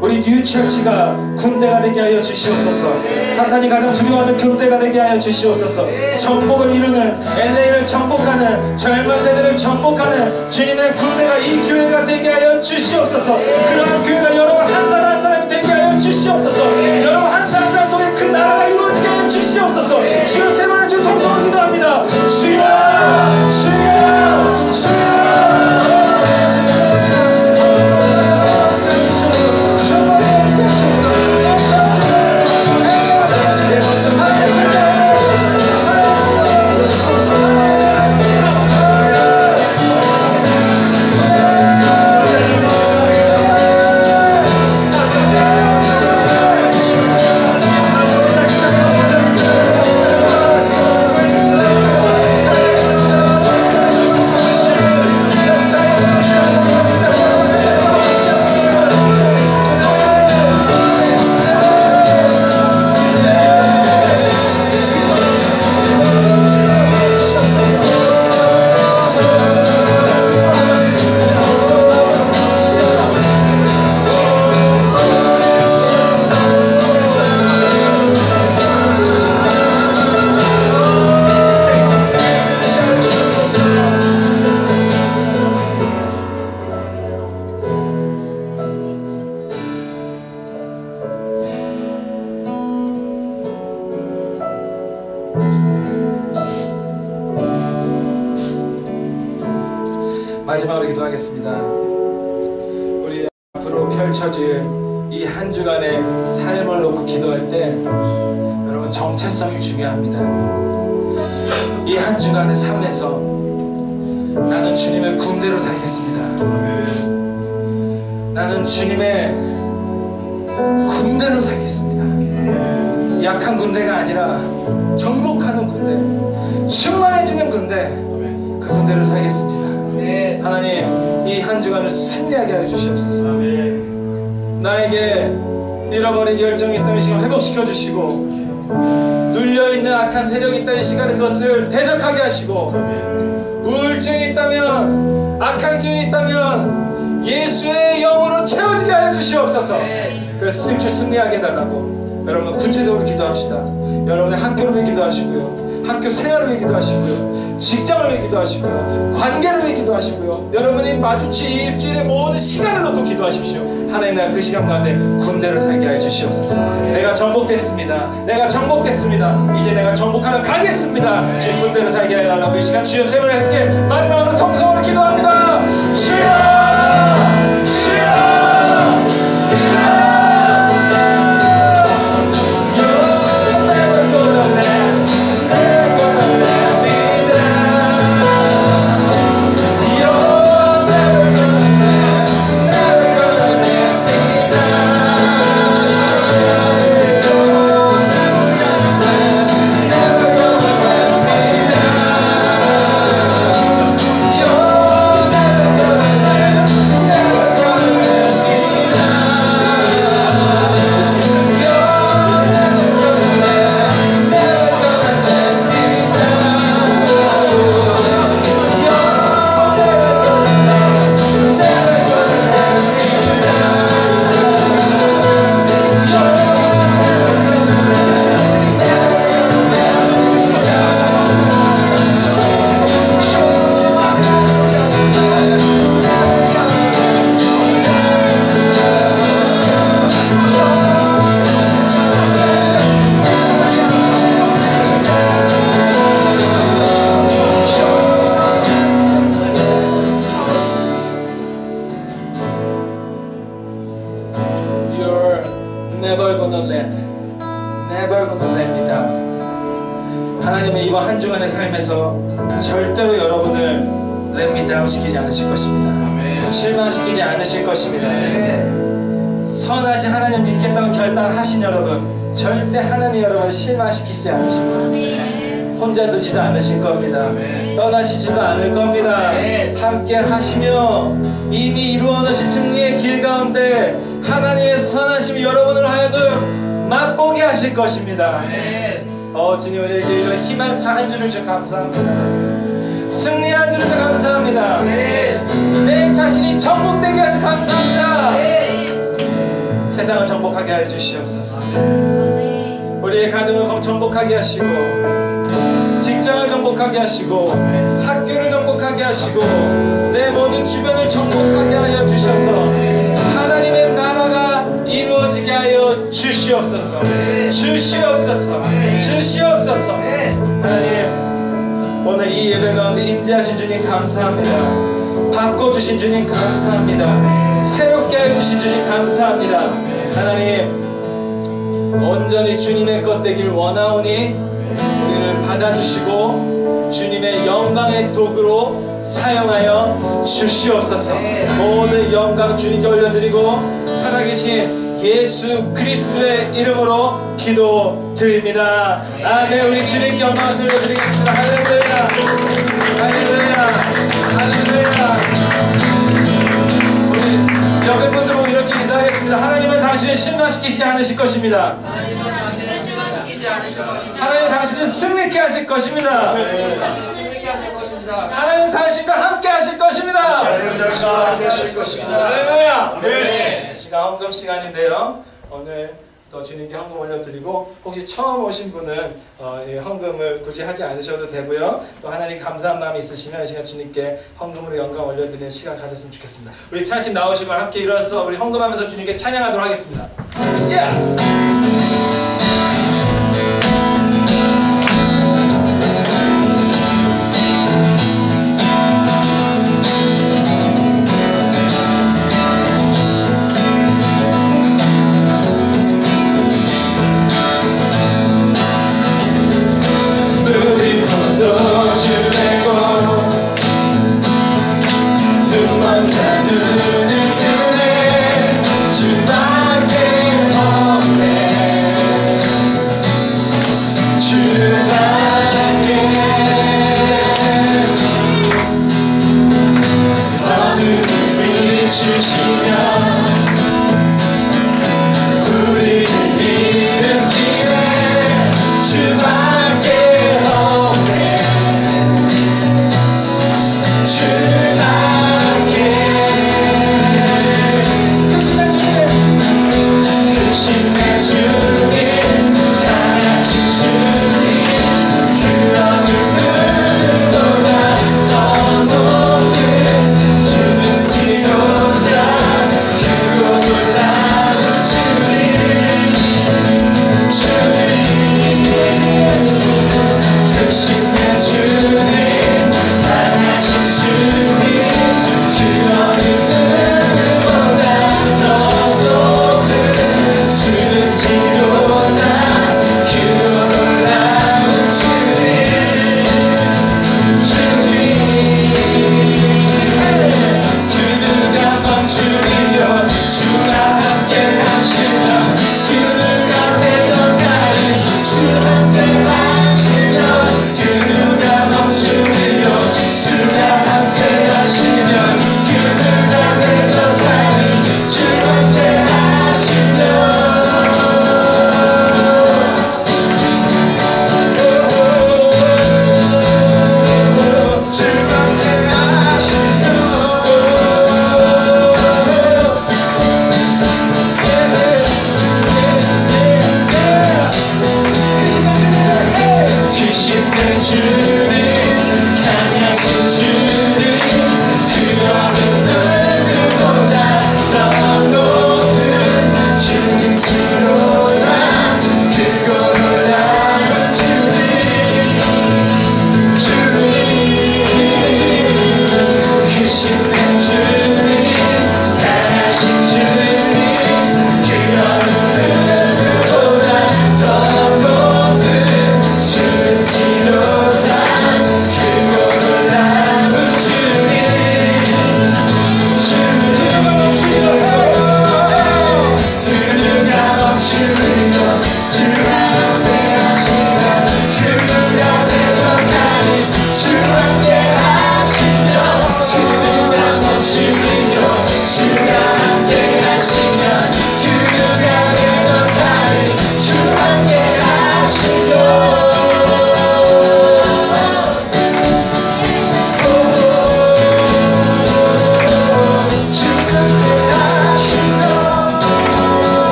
Speaker 1: 우리 뉴처치가 군대가 되게 하여 주시옵소서. 사탄이 가장 두려워하는 군대가 되게 하여 주시옵소서. 정복을 이루는 LA를 정복하는 젊은 세대를 정복하는 주님의 군대가 이 교회가 되게 하여 주시옵소서. 그러한 교회가 여러분 한 사람 한 사람이 되게 하여 주시옵소서. 여러분 한 사람 한 사람 통해 그 나라가 이루어지게 하여 주시옵소서. 주여 세 번의 주 통성으로 기도합니다. 주여 주여 주여 마지막으로 기도하겠습니다. 우리 앞으로 펼쳐질 이 한 주간의 삶을 놓고 기도할 때 여러분 정체성이 중요합니다. 이 한 주간의 삶에서 나는 주님의 군대로 살겠습니다. 나는 주님의 군대로 살겠습니다. 약한 군대가 아니라 정복하는 군대, 충만해지는 군대, 그 군대로 살겠습니다. 하나님 이 한 주간을 승리하게 하여 주시옵소서. 나에게 잃어버린 열정이 있다면 이 시간 회복시켜 주시고, 눌려있는 악한 세력이 있다면 이 시간에 그것을 대적하게 하시고, 우울증이 있다면, 악한 기운이 있다면 예수의 영으로 채워지게 하여 주시옵소서. 그래서 승리하게 해달라고 여러분 구체적으로 기도합시다. 여러분의 학교를 위해 기도하시고요, 학교 생활을 위해 기도하시고요, 직장을 위해 기도하시고요, 관계를 위해 기도하시고요, 여러분이 마주치 일주일의 모든 시간을 놓고 기도하십시오. 하나님, 내가 그 시간 가운데 군대를 살게 하여 주시옵소서. 내가 정복됐습니다. 내가 정복됐습니다. 이제 내가 정복하러 가겠습니다. 주의 군대를 살게 하여 달라고 이 시간 주여 세 번에 함께 마지막으로 통성으로 기도합니다. 주여 주여 주여. 해벌고는 냅니다. 하나님은 이번 한 주간의 삶에서 절대로 여러분을 렛미다운시키지 않으실 것입니다. 실망시키지 않으실 것입니다. 선하신 하나님 믿겠다고 결단하신 여러분, 절대 하나님 여러분을 실망시키지 않으십니다. 혼자 두지도 않으실 겁니다. 떠나시지도 않을 겁니다. 함께 하시며 이미 이루어놓으신 승리의 길 가운데 하나님의 선하심이 여러분을 하여금 맛보게 하실 것입니다. 주님, 우리에게 이런 희망찬 한 주를 주셔서 감사합니다. 승리한 주를 주셔서 감사합니다. 내 자신이 정복되게 하셔서 감사합니다. 세상을 정복하게 해 주시옵소서. 우리의 가정을 정복하게 하시고, 직장을 정복하게 하시고, 학교를 정복하게 하시고, 내 모든 주변을 정복하게 하여 주셔서 하나님의 나라가 이루어지게 하여 주시옵소서. 주시옵소서. 주시옵소서. 하나님, 오늘 이 예배 가운데 임재하신 주님 감사합니다. 바꿔주신 주님 감사합니다. 새롭게 해주신 주님 감사합니다. 하나님, 온전히 주님의 것 되길 원하오니 우리를 받아주시고 주님의 영광의 도구로 사용하여 주시옵소서. 모든 영광 주님께 올려드리고 살아계신 예수 그리스도의 이름으로 기도드립니다. 아멘. 우리 주님께 영광을 올려드리겠습니다. 할렐루야, 할렐루야, 할렐루야. 우리 여기 분들 보고 이렇게 인사하겠습니다. 하나님은 당신을 실망시키지 않으실 것입니다. 하나님 당신을 승리케 하실 것입니다. 하나님 당신과 함께 하실 것입니다. 할렐루야. 시간 헌금 시간인데요. 오늘 또 주님께 헌금 올려드리고, 혹시 처음 오신 분은 헌금을 굳이 하지 않으셔도 되고요. 또 하나님 감사한 마음이 있으시면 이 시간 주님께 헌금으로 영광 올려드리는 시간 가졌으면 좋겠습니다. 우리 찬양팀 나오시면 함께 일어나서 우리 헌금하면서 주님께 찬양하도록 하겠습니다.
Speaker 4: 눈을 뜨네 주밖에 없네.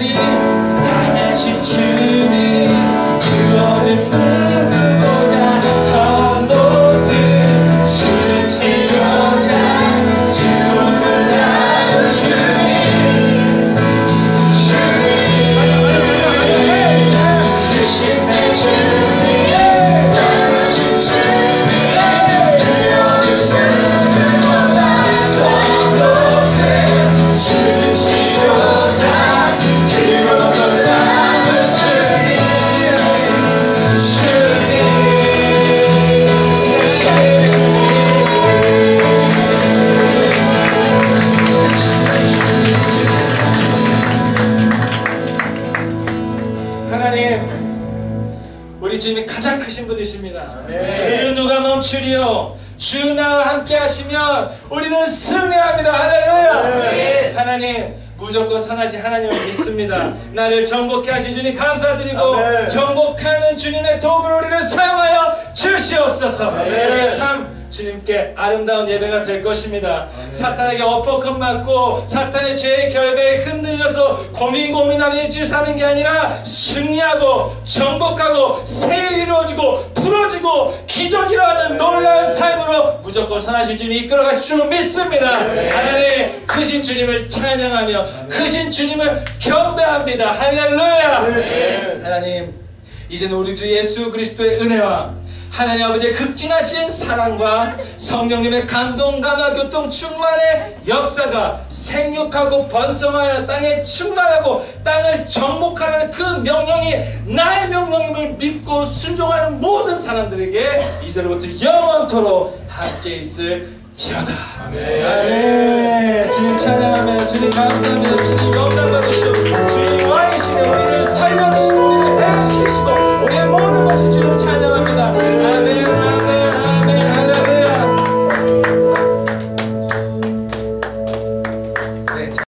Speaker 1: 주님 강하신 주님 그 어느 누구보다 더 높은 주는 치료자 죽음을 낳은 주님 주신 내 주님 강하신 주님 그 어느 누구보다 더 높은 주는 치료자 죽음을 낳은 주님 하나님, 우리 주님이 가장 크신 분이십니다. 그 누가 멈추리요? 주 나와 함께 하시면 우리는 승리합니다. 할렐루야. 하나님, 무조건 선하신 하나님을 믿습니다. 나를 정복케 하신 주님 감사드리고 정복하는 주님의 도구를 우리를 사용하여 주시옵소서. 우리의 삶 주님께 아름다운 예배가 될 것입니다. 사탄에게 어퍼컷 맞고 사탄의 죄의 결과에 흔들려서 고민하는 일주일 사는 게 아니라 승리하고 정복하고 새일이 이루어지고 부러지고 기적이 일어나는 놀라운 삶으로 무조건 선하신 주님이 이끌어 가실 줄로 믿습니다. 하나님, 크신 주님을 찬양하며 크신 주님을 경배합니다. 할렐루야. 하나님, 이제는 우리 주 예수 그리스도의 은혜와 하나님 아버지의 극진하신 사랑과 성령님의 감동, 감화, 교통, 충만의 역사가 생육하고 번성하여 땅에 충만하고 땅을 정복하라는 그 명령이 나의 명령임을 믿고 순종하는 모든 사람들에게 이제로부터 영원토록 함께 있을지어다. 아멘. 주님 찬양하며 주님 감사합니다. 주님 영광 받으시오. 주님